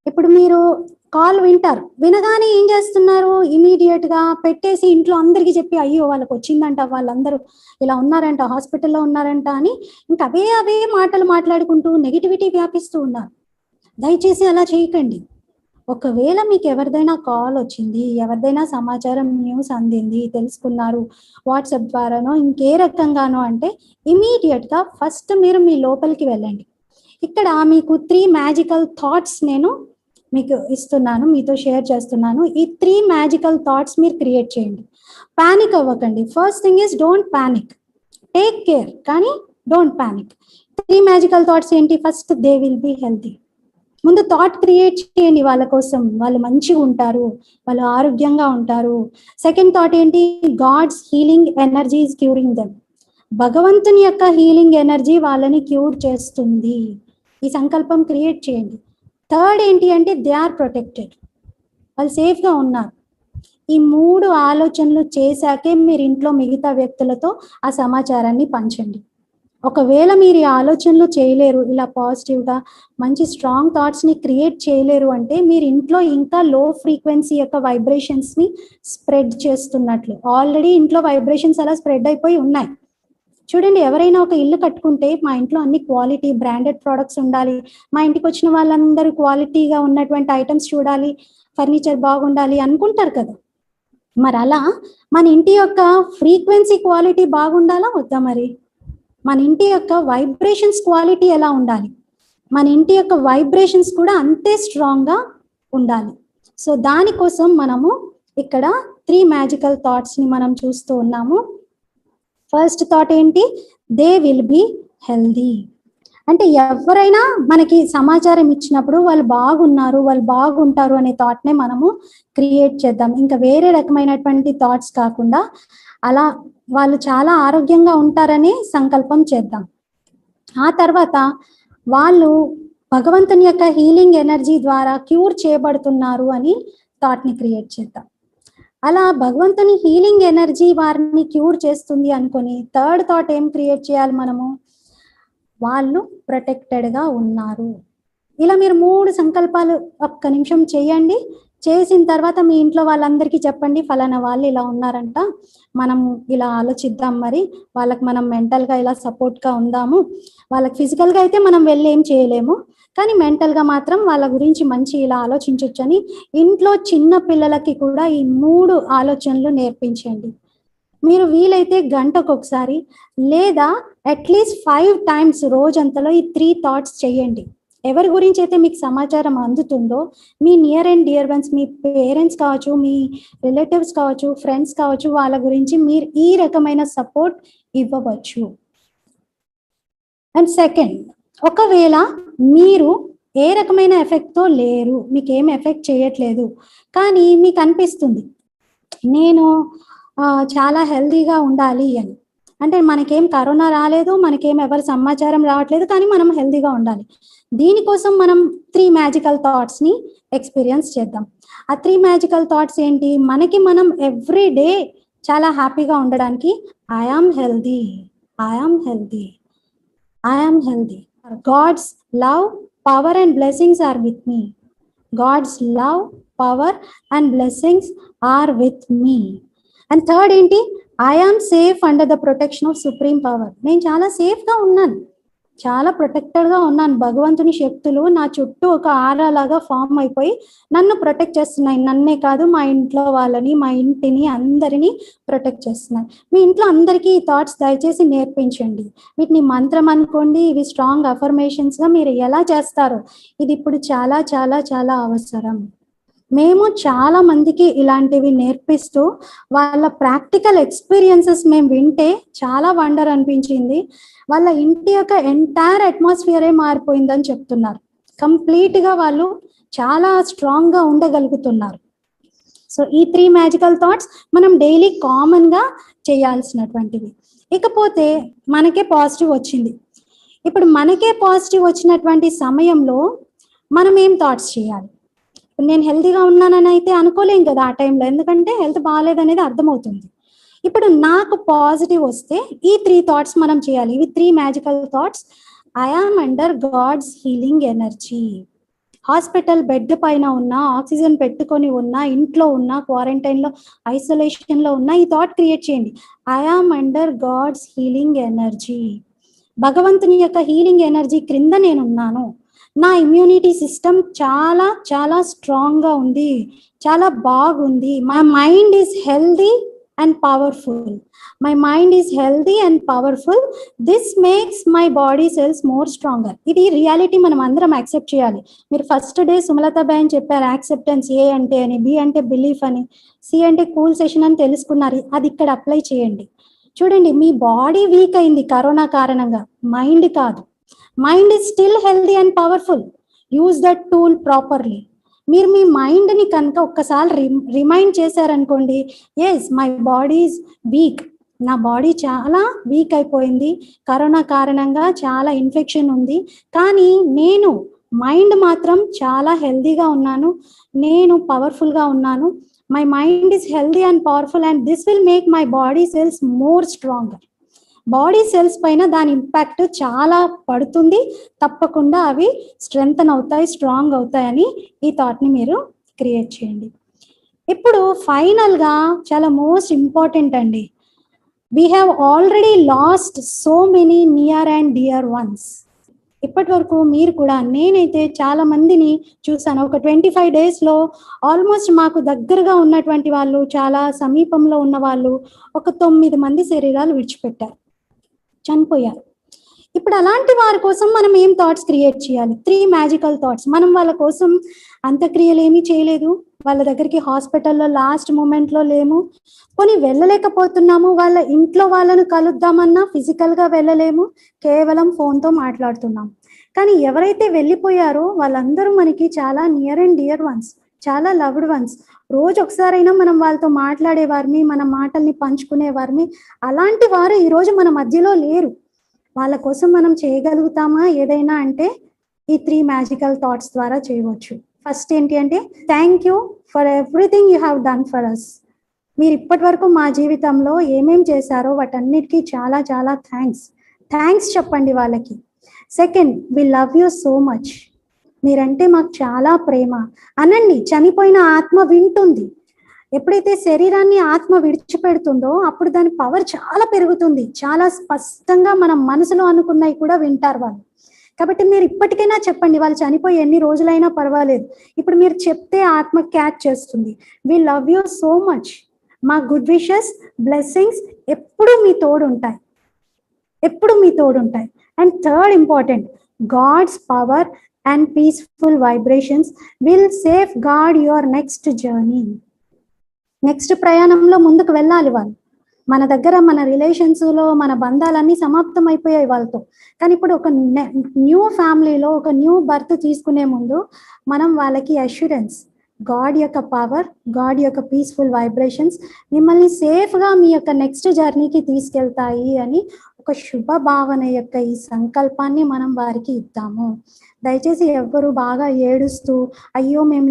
Speaker 1: ఇప్పుడు మీరు కాల్ వింటారు, వినగానే ఏం చేస్తున్నారు, ఇమీడియట్ గా పెట్టేసి ఇంట్లో అందరికీ చెప్పి అయ్యో వాళ్ళకి వచ్చిందంట, వాళ్ళందరూ ఇలా ఉన్నారంట, హాస్పిటల్లో ఉన్నారంట అని ఇంకా అవే మాటలు మాట్లాడుకుంటూ నెగిటివిటీ వ్యాపిస్తూ ఉన్నారు. దయచేసి అలా చేయకండి. ఒకవేళ మీకు ఎవరిదైనా కాల్ వచ్చింది, ఎవరిదైనా సమాచారం న్యూస్ అందింది, తెలుసుకున్నారు వాట్సాప్ ద్వారానో ఇంకే రకంగానో అంటే ఇమీడియట్ గా ఫస్ట్ మీరు మీ లోపలికి వెళ్ళండి. ఇక్కడ మీకు 3 మ్యాజికల్ థాట్స్ నేను మీకు ఇస్తున్నాను, మీతో షేర్ చేస్తున్నాను. ఈ 3 మ్యాజికల్ థాట్స్ మీరు క్రియేట్ చేయండి. పానిక్ అవ్వకండి. First thing is don't panic, take care, కానీ డోంట్ పానిక్. 3 మ్యాజికల్ థాట్స్ ఏంటి? First, they will be healthy. ముందు థాట్ క్రియేట్ చేయండి వాళ్ళ కోసం, వాళ్ళు మంచిగా ఉంటారు, వాళ్ళు ఆరోగ్యంగా ఉంటారు. సెకండ్ థాట్ ఏంటి? God's healing energy is curing them. భగవంతుని యొక్క హీలింగ్ ఎనర్జీ వాళ్ళని క్యూర్ చేస్తుంది. ఈ సంకల్పం క్రియేట్ చేయండి. థర్డ్ ఏంటి అంటే దే ఆర్ ప్రొటెక్టెడ్, వాళ్ళు సేఫ్గా ఉన్నారు. ఈ 3 ఆలోచనలు చేశాకే మీరు ఇంట్లో మిగతా వ్యక్తులతో ఆ సమాచారాన్ని పంచండి. ఒకవేళ మీరు ఈ ఆలోచనలు చేయలేరు, ఇలా పాజిటివ్గా మంచి స్ట్రాంగ్ థాట్స్ని క్రియేట్ చేయలేరు అంటే మీరు ఇంట్లో ఇంకా లో ఫ్రీక్వెన్సీ యొక్క వైబ్రేషన్స్ని స్ప్రెడ్ చేస్తున్నట్లు. ఆల్రెడీ ఇంట్లో వైబ్రేషన్స్ అలా స్ప్రెడ్ అయిపోయి ఉన్నాయి. చూడండి, ఎవరైనా ఒక ఇల్లు కట్టుకుంటే మా ఇంట్లో అన్ని క్వాలిటీ బ్రాండెడ్ ప్రోడక్ట్స్ ఉండాలి, మా ఇంటికి వచ్చిన వాళ్ళందరూ క్వాలిటీగా ఉన్నటువంటి ఐటమ్స్ చూడాలి, ఫర్నిచర్ బాగుండాలి అనుకుంటారు కదా. మరి అలా మన ఇంటి యొక్క ఫ్రీక్వెన్సీ క్వాలిటీ బాగుండాలా వద్దా? మరి మన ఇంటి యొక్క వైబ్రేషన్స్ క్వాలిటీ ఎలా ఉండాలి? మన ఇంటి యొక్క వైబ్రేషన్స్ కూడా అంతే స్ట్రాంగ్గా ఉండాలి. సో దానికోసం మనము ఇక్కడ 3 మ్యాజికల్ థాట్స్ని మనం చూస్తూ ఉన్నాము. ఫస్ట్ థాట్ ఏంటి? They will be healthy. అంటే ఎవరైనా మనకి సమాచారం ఇచ్చినప్పుడు వాళ్ళు బాగున్నారు, వాళ్ళు బాగుంటారు అనే థాట్నే మనము క్రియేట్ చేద్దాం. ఇంకా వేరే రకమైనటువంటి థాట్స్ కాకుండా అలా వాళ్ళు చాలా ఆరోగ్యంగా ఉంటారని సంకల్పం చేద్దాం. ఆ తర్వాత వాళ్ళు భగవంతుని యొక్క హీలింగ్ ఎనర్జీ ద్వారా క్యూర్ చేయబడుతున్నారు అని థాట్ని క్రియేట్ చేద్దాం. అలా భగవంతుని హీలింగ్ ఎనర్జీ వారిని క్యూర్ చేస్తుంది అనుకొని థర్డ్ థాట్ ఏం క్రియేట్ చేయాలి మనము? వాళ్ళు ప్రొటెక్టెడ్గా ఉన్నారు. ఇలా మీరు 3 సంకల్పాలు ఒక్క నిమిషం చేయండి. చేసిన తర్వాత మీ ఇంట్లో వాళ్ళందరికీ చెప్పండి, ఫలానా వాళ్ళు ఇలా ఉన్నారంట, మనం ఇలా ఆలోచిద్దాం, మరి వాళ్ళకి మనం మెంటల్గా ఇలా సపోర్ట్గా ఉందాము. వాళ్ళకి ఫిజికల్గా అయితే మనం వెళ్ళి ఏం చేయలేము, కానీ మెంటల్గా మాత్రం వాళ్ళ గురించి మంచి ఇలా ఆలోచించవచ్చు అని ఇంట్లో చిన్న పిల్లలకి కూడా ఈ 3 ఆలోచనలు నేర్పించండి. మీరు వీలైతే గంటకు ఒకసారి లేదా అట్లీస్ట్ 5 టైమ్స్ రోజంతలో ఈ 3 థాట్స్ చేయండి. ఎవరి గురించి అయితే మీకు సమాచారం అందుతుందో, మీ నియర్ అండ్ డియర్ వన్స్, మీ పేరెంట్స్ కావచ్చు, మీ రిలేటివ్స్ కావచ్చు, ఫ్రెండ్స్ కావచ్చు, వాళ్ళ గురించి మీరు ఈ రకమైన సపోర్ట్ ఇవ్వవచ్చు. అండ్ సెకండ్, ఒకవేళ మీరు ఏ రకమైన ఎఫెక్ట్తో లేరు, మీకు ఏం ఎఫెక్ట్ చేయట్లేదు, కానీ మీకు అనిపిస్తుంది నేను చాలా హెల్తీగా ఉండాలి అని, అంటే మనకేం కరోనా రాలేదు, మనకేం ఎవరి సమాచారం రావట్లేదు, కానీ మనం హెల్తీగా ఉండాలి. దీనికోసం మనం 3 మ్యాజికల్ థాట్స్ని ఎక్స్పీరియన్స్ చేద్దాం. ఆ 3 మ్యాజికల్ థాట్స్ ఏంటి? మనకి మనం ఎవ్రీ డే చాలా హ్యాపీగా ఉండడానికి I am healthy, I am healthy, I am healthy. God's love, power and blessings are with me. God's love, power and blessings are with me. And third ఏంటి? I am safe under the protection of supreme power. నేను చాలా సేఫ్గా ఉన్నాను, చాలా ప్రొటెక్టెడ్గా ఉన్నాను. భగవంతుని శక్తులు నా చుట్టూ ఒక ఆరా లాగా ఫామ్ అయిపోయి నన్ను ప్రొటెక్ట్ చేస్తున్నాయి. నన్నే కాదు, మా ఇంట్లో వాళ్ళని, మా ఇంటిని, అందరినీ ప్రొటెక్ట్ చేస్తున్నాయి. మీ ఇంట్లో అందరికీ ఈ థాట్స్ దయచేసి నేర్పించండి. వీటిని మంత్రం అనుకోండి, ఇవి స్ట్రాంగ్ అఫర్మేషన్స్గా మీరు ఎలా చేస్తారో ఇది ఇప్పుడు చాలా చాలా చాలా అవసరం. మేము చాలా మందికి ఇలాంటివి నేర్పిస్తూ వాళ్ళ ప్రాక్టికల్ ఎక్స్పీరియన్సెస్ మేము వింటే చాలా వండర్ అనిపించింది. వాళ్ళ ఇంటి యొక్క ఎంటైర్ అట్మాస్ఫియరే మారిపోయిందని చెప్తున్నారు. కంప్లీట్గా వాళ్ళు చాలా స్ట్రాంగ్గా ఉండగలుగుతున్నారు. సో ఈ 3 మ్యాజికల్ థాట్స్ మనం డైలీ కామన్గా చేయాల్సినటువంటివి. ఇకపోతే మనకే పాజిటివ్ వచ్చింది. ఇప్పుడు మనకే పాజిటివ్ వచ్చినటువంటి సమయంలో మనం ఏం థాట్స్ చేయాలి? నేను హెల్తీగా ఉన్నానని అయితే అనుకోలేం కదా ఆ టైంలో, ఎందుకంటే హెల్త్ బాగాలేదనేది అర్థమవుతుంది. ఇప్పుడు నాకు పాజిటివ్ వస్తే ఈ 3 థాట్స్ మనం చేయాలి. ఇవి 3 magical thoughts. I am under God's healing energy. Hospital bed పైన ఉన్నా, ఆక్సిజన్ పెట్టుకొని ఉన్నా, ఇంట్లో ఉన్నా, క్వారంటైన్లో ఐసోలేషన్లో ఉన్నా ఈ థాట్ క్రియేట్ చేయండి. I am under God's healing energy. భగవంతుని యొక్క హీలింగ్ ఎనర్జీ క్రింద నేనున్నాను. నా ఇమ్యూనిటీ సిస్టమ్ చాలా చాలా స్ట్రాంగ్గా ఉంది, చాలా బాగుంది. My mind is healthy and powerful. My mind is healthy and powerful. This makes my body cells more stronger. ఇది రియాలిటీ మనం అందరం యాక్సెప్ట్ చేయాలి. మీరు ఫస్ట్ డే సుమలతాబాయ్ అని చెప్పారు యాక్సెప్టెన్స్. ఏ అంటే అని, బి అంటే బిలీఫ్ అని, సి అంటే కూల్ సెషన్ అని తెలుసుకున్నారు. అది ఇక్కడ అప్లై చేయండి. చూడండి, మీ బాడీ వీక్ అయింది కరోనా కారణంగా, మైండ్ కాదు. Mind is still healthy and powerful. Use that tool properly. మీరు మీ మైండ్ని కనుక ఒక్కసారి రిమైండ్ చేశారనుకోండి, yes my body is weak, నా బాడీ చాలా వీక్ అయిపోయింది, కరోనా కారణంగా చాలా ఇన్ఫెక్షన్ ఉంది, కానీ నేను మైండ్ మాత్రం చాలా హెల్దీగా ఉన్నాను, నేను పవర్ఫుల్గా ఉన్నాను. My mind is healthy and powerful and this will make my body cells more stronger. Body cells పైన దాని ఇంపాక్ట్ చాలా పడుతుంది, తప్పకుండా అవి స్ట్రెంగ్తన్ అవుతాయి, స్ట్రాంగ్ అవుతాయని ఈ థాట్ని మీరు క్రియేట్ చేయండి. ఇప్పుడు ఫైనల్గా చాలా మోస్ట్ ఇంపార్టెంట్ అండి, we have already last so many near and dear once. ఇప్పటి వరకు మీరు కూడా, నేనైతే చాలా మందిని చూసాను. ఒక 25 డేస్లో ఆల్మోస్ట్ మాకు దగ్గరగా ఉన్నటువంటి వాళ్ళు, చాలా సమీపంలో ఉన్న వాళ్ళు ఒక 9 మంది శరీరాలు విడిచిపెట్టారు, చనిపోయారు. ఇప్పుడు అలాంటి వారి కోసం మనం ఏం థాట్స్ క్రియేట్ చేయాలి? 3 మ్యాజికల్ థాట్స్. మనం వాళ్ళ కోసం అంత్యక్రియలు ఏమీ చేయలేదు, వాళ్ళ దగ్గరికి హాస్పిటల్లో లాస్ట్ మూమెంట్లో లేము, పోనీ వెళ్ళలేకపోతున్నాము, వాళ్ళ ఇంట్లో వాళ్ళను కలుద్దామన్నా ఫిజికల్గా వెళ్ళలేము, కేవలం ఫోన్తో మాట్లాడుతున్నాం. కానీ ఎవరైతే వెళ్ళిపోయారో వాళ్ళందరూ మనకి చాలా నియర్ అండ్ డియర్ వన్స్, చాలా లవ్డ్ వన్స్. రోజు ఒకసారైనా మనం వాళ్ళతో మాట్లాడేవారిని, మన మాటల్ని పంచుకునేవారిని. అలాంటి వారు ఈరోజు మన మధ్యలో లేరు. వాళ్ళ కోసం మనం చేయగలుగుతామా ఏదైనా అంటే ఈ 3 మ్యాజికల్ థాట్స్ ద్వారా చేయవచ్చు. ఫస్ట్ ఏంటి అంటే, thank you for everything you have done for us. మీరు ఇప్పటి వరకు మా జీవితంలో ఏమేం చేశారో వాటన్నిటికీ చాలా చాలా థ్యాంక్స్ చెప్పండి వాళ్ళకి. Second, we love you so much. మీరంటే మాకు చాలా ప్రేమ అనండి. చనిపోయిన ఆత్మ వింటుంది. ఎప్పుడైతే శరీరాన్ని ఆత్మ విడిచిపెడుతుందో అప్పుడు దాని పవర్ చాలా పెరుగుతుంది, చాలా స్పష్టంగా మనం మనసులో అనుకున్నవి కూడా వింటారు వాళ్ళు. కాబట్టి మీరు ఇప్పటికైనా చెప్పండి, వాళ్ళు చనిపోయి ఎన్ని రోజులైనా పర్వాలేదు, ఇప్పుడు మీరు చెప్తే ఆత్మ క్యాచ్ చేస్తుంది. We love you so much. మా గుడ్ విషెస్, బ్లెస్సింగ్స్ ఎప్పుడు మీ తోడు ఉంటాయి, ఎప్పుడు మీ తోడు ఉంటాయి. And third important, God's power and peaceful vibrations will safeguard your next journey. Next ప్రయాణంలో ముందుకు వెళ్ళాలి వాళ్ళు. మన దగ్గర మన రిలేషన్స్లో మన బంధాలన్నీ సమాప్తం అయిపోయాయి వాళ్ళతో. కానీ ఇప్పుడు ఒక న్యూ ఫ్యామిలీలో ఒక న్యూ బర్త్ తీసుకునే ముందు మనం వాళ్ళకి అష్యూరెన్స్, గాడ్ యొక్క పవర్, గాడ్ యొక్క పీస్ఫుల్ వైబ్రేషన్స్ మిమ్మల్ని సేఫ్గా మీ యొక్క నెక్స్ట్ జర్నీకి తీసుకెళ్తాయి అని ఒక శుభ భావన యొక్క ఈ సంకల్పాన్ని మనం వారికి ఇద్దాము. దయచేసి ఎవ్వరు బాగా ఏడుస్తూ అయ్యో మేము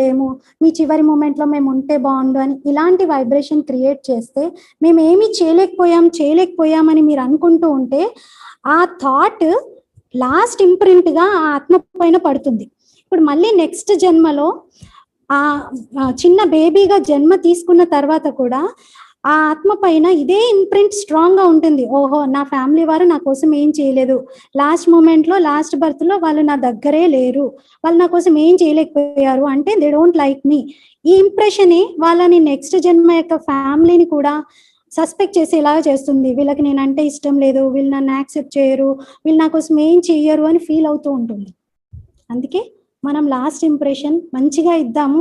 Speaker 1: లేము, మీ చివరి మూమెంట్లో మేము ఉంటే బాగుండు అని ఇలాంటి వైబ్రేషన్ క్రియేట్ చేస్తే, మేము ఏమీ చేయలేకపోయామని మీరు అనుకుంటూ ఉంటే ఆ థాట్ లాస్ట్ ఇంప్రింట్గా ఆ ఆత్మ పైన పడుతుంది. ఇప్పుడు మళ్ళీ నెక్స్ట్ జన్మలో ఆ చిన్న బేబీగా జన్మ తీసుకున్న తర్వాత కూడా ఆ ఆత్మ పైన ఇదే ఇంప్రింట్ స్ట్రాంగ్గా ఉంటుంది. ఓహో, నా ఫ్యామిలీ వారు నా కోసం ఏం చేయలేదు, లాస్ట్ మూమెంట్లో లాస్ట్ బర్త్లో వాళ్ళు నా దగ్గరే లేరు, వాళ్ళు నా కోసం ఏం చేయలేకపోయారు అంటే దే డోంట్ లైక్ మీ. ఈ ఇంప్రెషనే వాళ్ళని నెక్స్ట్ జన్మ యొక్క ఫ్యామిలీని కూడా సస్పెక్ట్ చేసేలాగా చేస్తుంది. వీళ్ళకి నేనంటే ఇష్టం లేదు, వీళ్ళు నన్ను యాక్సెప్ట్ చేయరు, వీళ్ళు నా కోసం ఏం చెయ్యరు అని ఫీల్ అవుతూ ఉంటుంది. అందుకే మనం లాస్ట్ ఇంప్రెషన్ మంచిగా ఇద్దాము.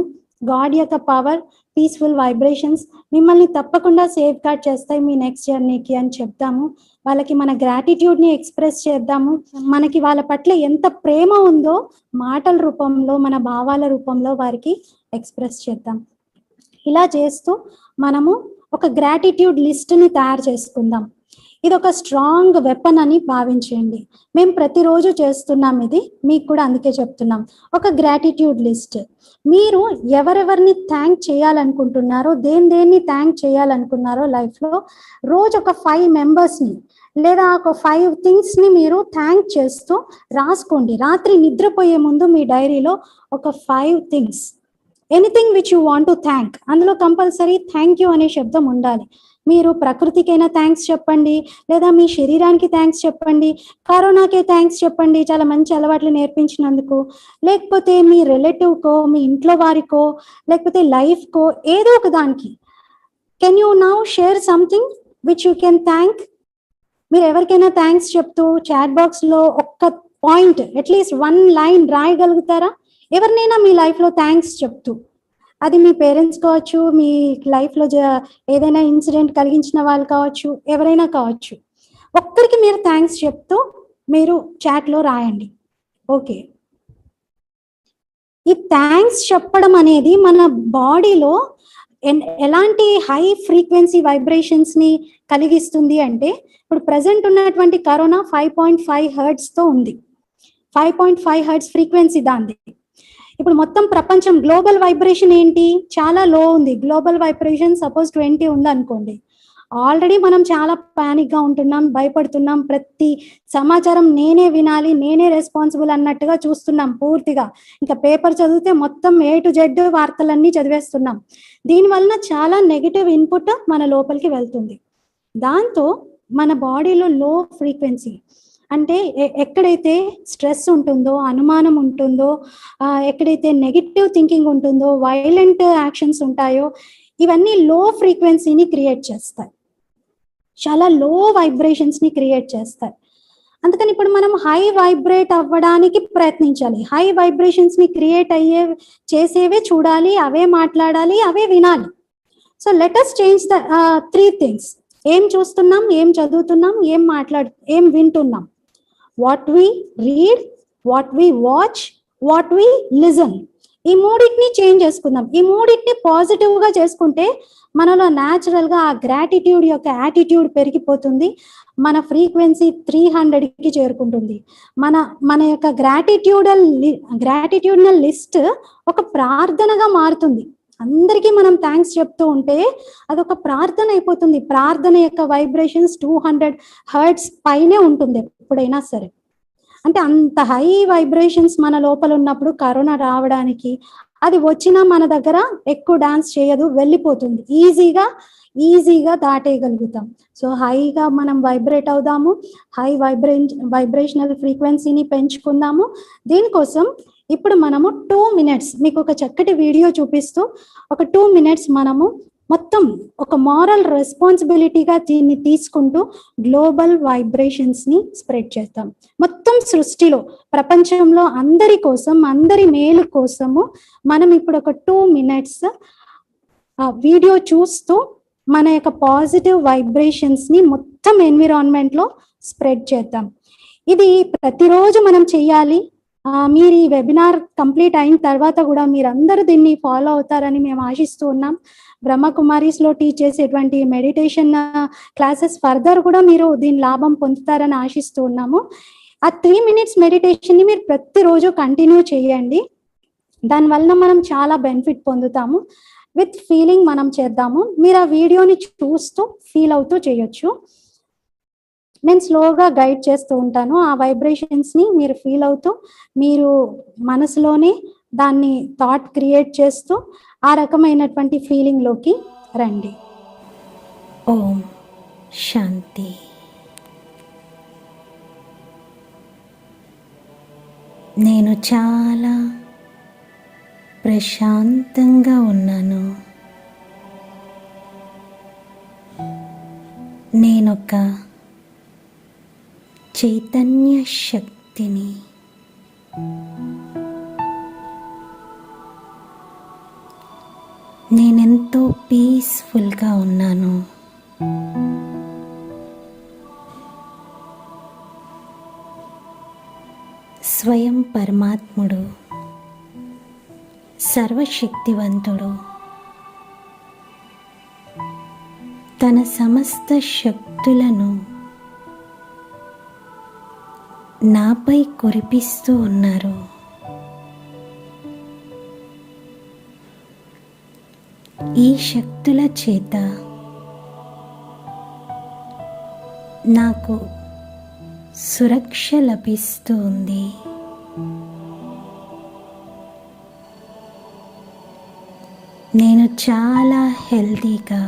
Speaker 1: గాడ్ యొక్క పవర్, పీస్ఫుల్ వైబ్రేషన్స్ మిమ్మల్ని తప్పకుండా సేఫ్ గార్డ్ చేస్తాయి మీ నెక్స్ట్ జర్నీకి అని చెప్తాము. వాళ్ళకి మన గ్రాటిట్యూడ్ని ఎక్స్ప్రెస్ చేద్దాము. మనకి వాళ్ళ పట్ల ఎంత ప్రేమ ఉందో మాటల రూపంలో, మన భావాల రూపంలో వారికి ఎక్స్ప్రెస్ చేద్దాం. ఇలా చేస్తూ మనము ఒక గ్రాటిట్యూడ్ లిస్ట్ని తయారు చేసుకుందాం. ఇది ఒక స్ట్రాంగ్ వెపన్ అని భావించండి. మేము ప్రతిరోజు చేస్తున్నాం ఇది, మీకు కూడా అందుకే చెప్తున్నాం. ఒక గ్రాటిట్యూడ్ లిస్ట్. మీరు ఎవరెవరిని థ్యాంక్ చేయాలనుకుంటున్నారో, దేన్ని థ్యాంక్ చేయాలనుకున్నారో లైఫ్లో రోజు ఒక 5 మెంబర్స్ని లేదా ఒక 5 థింగ్స్ని మీరు థ్యాంక్ చేస్తూ రాసుకోండి. రాత్రి నిద్రపోయే ముందు మీ డైరీలో ఒక 5 things, anything which you want to thank, అందులో కంపల్సరీ థ్యాంక్ యూ అనే శబ్దం ఉండాలి. మీరు ప్రకృతికైనా థ్యాంక్స్ చెప్పండి, లేదా మీ శరీరానికి థ్యాంక్స్ చెప్పండి, కరోనాకే థ్యాంక్స్ చెప్పండి చాలా మంచి అలవాట్లు నేర్పించినందుకు, లేకపోతే మీ రిలేటివ్కో, మీ ఇంట్లో వారికో, లేకపోతే లైఫ్కో, ఏదో ఒక దానికి. Can you now share something which you can thank? మీరు ఎవరికైనా థ్యాంక్స్ చెప్తూ చాట్ బాక్స్లో ఒక్క పాయింట్, అట్లీస్ట్ 1 లైన్ రాయగలుగుతారా? ఎవరినైనా మీ లైఫ్లో థ్యాంక్స్ చెప్తూ, అది మీ పేరెంట్స్ కావచ్చు, మీ లైఫ్లో ఏదైనా ఇన్సిడెంట్ కలిగించిన వాళ్ళు కావచ్చు, ఎవరైనా కావచ్చు. ఒక్కరికి మీరు థ్యాంక్స్ చెప్తూ మీరు చాట్లో రాయండి. ఓకే, ఈ థ్యాంక్స్ చెప్పడం అనేది మన బాడీలో ఎలాంటి హై ఫ్రీక్వెన్సీ వైబ్రేషన్స్ని కలిగిస్తుంది అంటే, ఇప్పుడు ప్రజెంట్ ఉన్నటువంటి కరోనా 5.5 హెర్ట్జ్తో ఉంది. 5.5 హెర్ట్జ్ ఫ్రీక్వెన్సీ దాంది. ఇప్పుడు మొత్తం ప్రపంచం గ్లోబల్ వైబ్రేషన్ ఏంటి? చాలా లో ఉంది. గ్లోబల్ వైబ్రేషన్ సపోజ్ 20 ఉంది అనుకోండి. ఆల్రెడీ మనం చాలా ప్యానిక్గా ఉంటున్నాం, భయపడుతున్నాం. ప్రతి సమాచారం నేనే వినాలి, నేనే రెస్పాన్సిబుల్ అన్నట్టుగా చూస్తున్నాం పూర్తిగా. ఇంకా పేపర్ చదివితే మొత్తం A to Z వార్తలన్నీ చదివేస్తున్నాం. దీనివలన చాలా నెగిటివ్ ఇన్పుట్ మన లోపలికి వెళ్తుంది. దాంతో మన బాడీలో లో ఫ్రీక్వెన్సీ అంటే ఎక్కడైతే స్ట్రెస్ ఉంటుందో, అనుమానం ఉంటుందో, ఎక్కడైతే నెగిటివ్ థింకింగ్ ఉంటుందో, వైలెంట్ యాక్షన్స్ ఉంటాయో, ఇవన్నీ లో ఫ్రీక్వెన్సీని క్రియేట్ చేస్తాయి, చాలా లో వైబ్రేషన్స్ని క్రియేట్ చేస్తాయి. అందుకని ఇప్పుడు మనం హై వైబ్రేట్ అవ్వడానికి ప్రయత్నించాలి. హై వైబ్రేషన్స్ని క్రియేట్ చేసేవే చూడాలి, అవే మాట్లాడాలి, అవే వినాలి. So let us change the 3 things. ఏం చూస్తున్నాం, ఏం చదువుతున్నాం, ఏం వింటున్నాం. What we read, what we watch, what we listen. ఈ మూడింటిని చేంజ్ చేసుకుందాం. ఈ మూడింటిని పాజిటివ్గా చేసుకుంటే మనలో న్యాచురల్గా ఆ గ్రాటిట్యూడ్ యొక్క యాటిట్యూడ్ పెరిగిపోతుంది. మన ఫ్రీక్వెన్సీ 300కి చేరుకుంటుంది. మన యొక్క గ్రాటిట్యూడనల్ లిస్ట్ ఒక ప్రార్థనగా మారుతుంది. అందరికీ మనం థ్యాంక్స్ చెప్తూ ఉంటే అదొక ప్రార్థన అయిపోతుంది. ప్రార్థన యొక్క వైబ్రేషన్స్ 200 హెర్ట్జ్ పైనే ఉంటుంది ఎప్పుడైనా సరే. అంటే అంత హై వైబ్రేషన్స్ మన లోపల ఉన్నప్పుడు కరోనా రావడానికి, అది వచ్చినా మన దగ్గర ఎక్కువ డాన్స్ చేయదు, వెళ్ళిపోతుంది. ఈజీగా దాటేయగలుగుతాం. సో హైగా మనం వైబ్రేట్ అవుదాము, హై వైబ్రేషనల్ ఫ్రీక్వెన్సీని పెంచుకుందాము. దీనికోసం ఇప్పుడు మనము 2 minutes మీకు ఒక చక్కటి వీడియో చూపిస్తూ ఒక 2 minutes మనము మొత్తం ఒక మారల్ రెస్పాన్సిబిలిటీగా దీన్ని తీసుకుంటూ గ్లోబల్ వైబ్రేషన్స్ని స్ప్రెడ్ చేస్తాం. మొత్తం సృష్టిలో, ప్రపంచంలో అందరి కోసం, అందరి మేలు కోసము మనం ఇప్పుడు ఒక 2 minutes వీడియో చూస్తూ మన యొక్క పాజిటివ్ వైబ్రేషన్స్ని మొత్తం ఎన్విరాన్మెంట్లో స్ప్రెడ్ చేద్దాం. ఇది ప్రతిరోజు మనం చెయ్యాలి. మీరు ఈ వెబినార్ కంప్లీట్ అయిన తర్వాత కూడా మీరందరూ దీన్ని ఫాలో అవుతారని మేము ఆశిస్తూ ఉన్నాం. బ్రహ్మకుమారీస్లో టీచ్ చేసేటువంటి మెడిటేషన్ క్లాసెస్ ఫర్దర్ కూడా మీరు దీని లాభం పొందుతారని ఆశిస్తూ ఉన్నాము. ఆ 3 minutes మెడిటేషన్ని మీరు ప్రతిరోజు కంటిన్యూ చేయండి. దానివల్ల మనం చాలా బెనిఫిట్ పొందుతాము. విత్ ఫీలింగ్ మనం చేద్దాము. మీరు ఆ వీడియోని చూస్తూ ఫీల్ అవుతూ చేయొచ్చు. నేను స్లోగా గైడ్ చేస్తూ ఉంటాను. ఆ వైబ్రేషన్స్ని మీరు ఫీల్ అవుతూ, మీరు మనసులోనే దాన్ని థాట్ క్రియేట్ చేస్తూ ఆ రకమైనటువంటి ఫీలింగ్లోకి రండి.
Speaker 2: ఓం శాంతి. నేను చాలా ప్రశాంతంగా ఉన్నాను. నేనొక చైతన్య శక్తిని. నేనెంతో పీస్ఫుల్గా ఉన్నాను. స్వయం పరమాత్ముడు, సర్వశక్తివంతుడు, తన సమస్త శక్తులను నాపై కురిపిస్తూ ఉన్నారు. ఈ శక్తుల చేత నాకు సురక్ష లభిస్తూ ఉంది. నేను చాలా హెల్తీగా,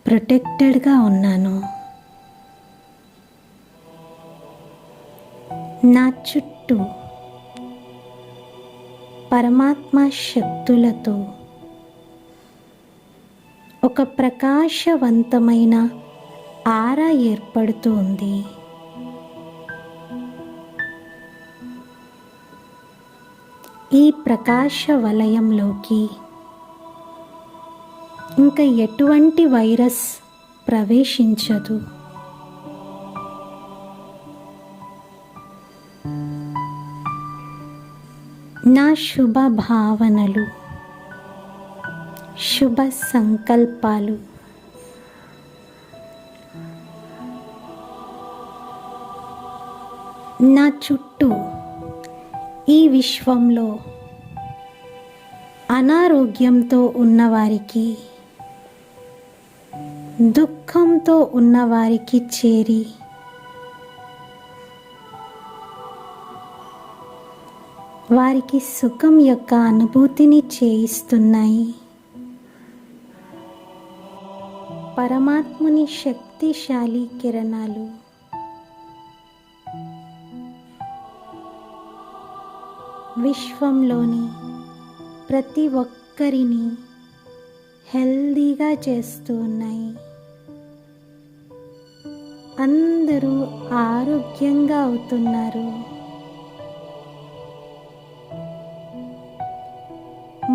Speaker 2: ప్రొటెక్టెడ్గా ఉన్నాను. నా చుట్టూ పరమాత్మ శక్తులతో ఒక ప్రకాశవంతమైన ఆరా ఏర్పడుతూ ఉంది. ఈ ప్రకాశ వలయంలోకి ఇంకా ఎటువంటి వైరస్ ప్రవేశించదు. నా శుభ భావనలు, శుభ సంకల్పాలు నా చుట్టూ ఈ విశ్వంలో అనారోగ్యంతో ఉన్నవారికి, దుఃఖంతో ఉన్నవారికి చేరి వారికి సుఖం యొక్క అనుభూతిని చేయిస్తున్నాయి. పరమాత్ముని శక్తిశాలి కిరణాలు విశ్వంలోని ప్రతి ఒక్కరిని హెల్దీగా చేస్తూ ఉన్నాయి. అందరూ ఆరోగ్యంగా అవుతున్నారు.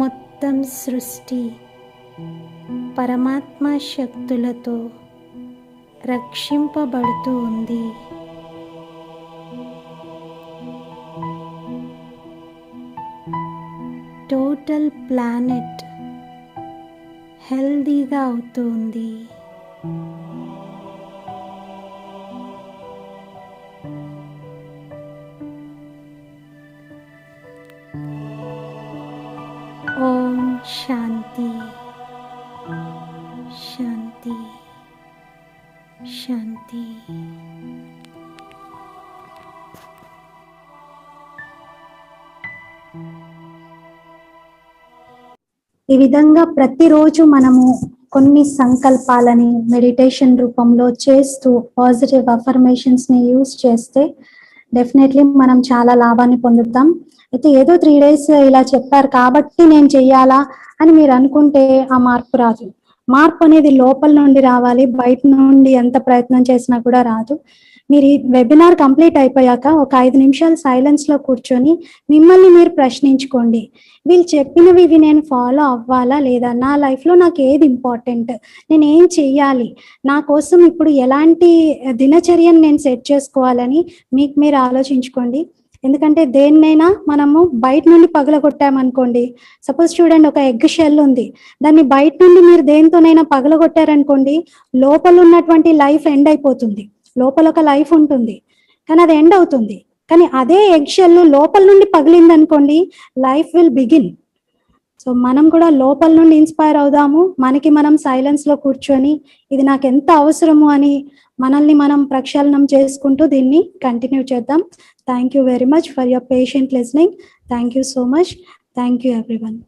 Speaker 2: మొత్తం సృష్టి పరమాత్మ శక్తులతో రక్షింపబడుతూ ఉంది. టోటల్ ప్లానెట్ హెల్దీగా అవుతుంది. ఓం శాంతి శాంతి శాంతి.
Speaker 1: ఈ విధంగా ప్రతిరోజు మనము కొన్ని సంకల్పాలని మెడిటేషన్ రూపంలో చేస్తూ పాజిటివ్ అఫర్మేషన్స్ ని యూజ్ చేస్తే డెఫినెట్లీ మనం చాలా లాభాన్ని పొందుతాం. అయితే ఏదో 3 days ఇలా చెప్పారు కాబట్టి నేను చెయ్యాలా అని మీరు అనుకుంటే ఆ మార్పు రాదు. మార్పు అనేది లోపల నుండి రావాలి, బయట నుండి ఎంత ప్రయత్నం చేసినా కూడా రాదు. మీరు ఈ వెబినార్ కంప్లీట్ అయిపోయాక ఒక 5 నిమిషాలు సైలెన్స్ లో కూర్చొని మిమ్మల్ని మీరు ప్రశ్నించుకోండి. వీళ్ళు చెప్పినవి ఇవి నేను ఫాలో అవ్వాలా లేదా, నా లైఫ్ లో నాకు ఏది ఇంపార్టెంట్, నేను ఏం చెయ్యాలి, నా కోసం ఇప్పుడు ఎలాంటి దినచర్యను నేను సెట్ చేసుకోవాలని మీకు మీరు ఆలోచించుకోండి. ఎందుకంటే దేన్నైనా మనము బయట నుండి పగలగొట్టామనుకోండి, సపోజ్ చూడండి ఒక ఎగ్ షెల్ ఉంది, దాన్ని బయట నుండి మీరు దేనితోనైనా పగలగొట్టారనుకోండి, లోపల ఉన్నటువంటి లైఫ్ ఎండ్ అయిపోతుంది. లోపల ఒక లైఫ్ ఉంటుంది కానీ అది ఎండ్ అవుతుంది. కానీ అదే ఎగ్ షెల్ లోపల నుండి పగిలింది అనుకోండి, లైఫ్ విల్ బిగిన్. సో మనం కూడా లోపల నుండి ఇన్స్పైర్ అవుదాము, మనకి మనం సైలెన్స్ లో కూర్చొని ఇది నాకు ఎంత అవసరము అని మనల్ని మనం ప్రక్షాళనం చేసుకుంటూ దీన్ని కంటిన్యూ చేద్దాం. Thank you very much for your patient listening. Thank you so much. Thank you everyone.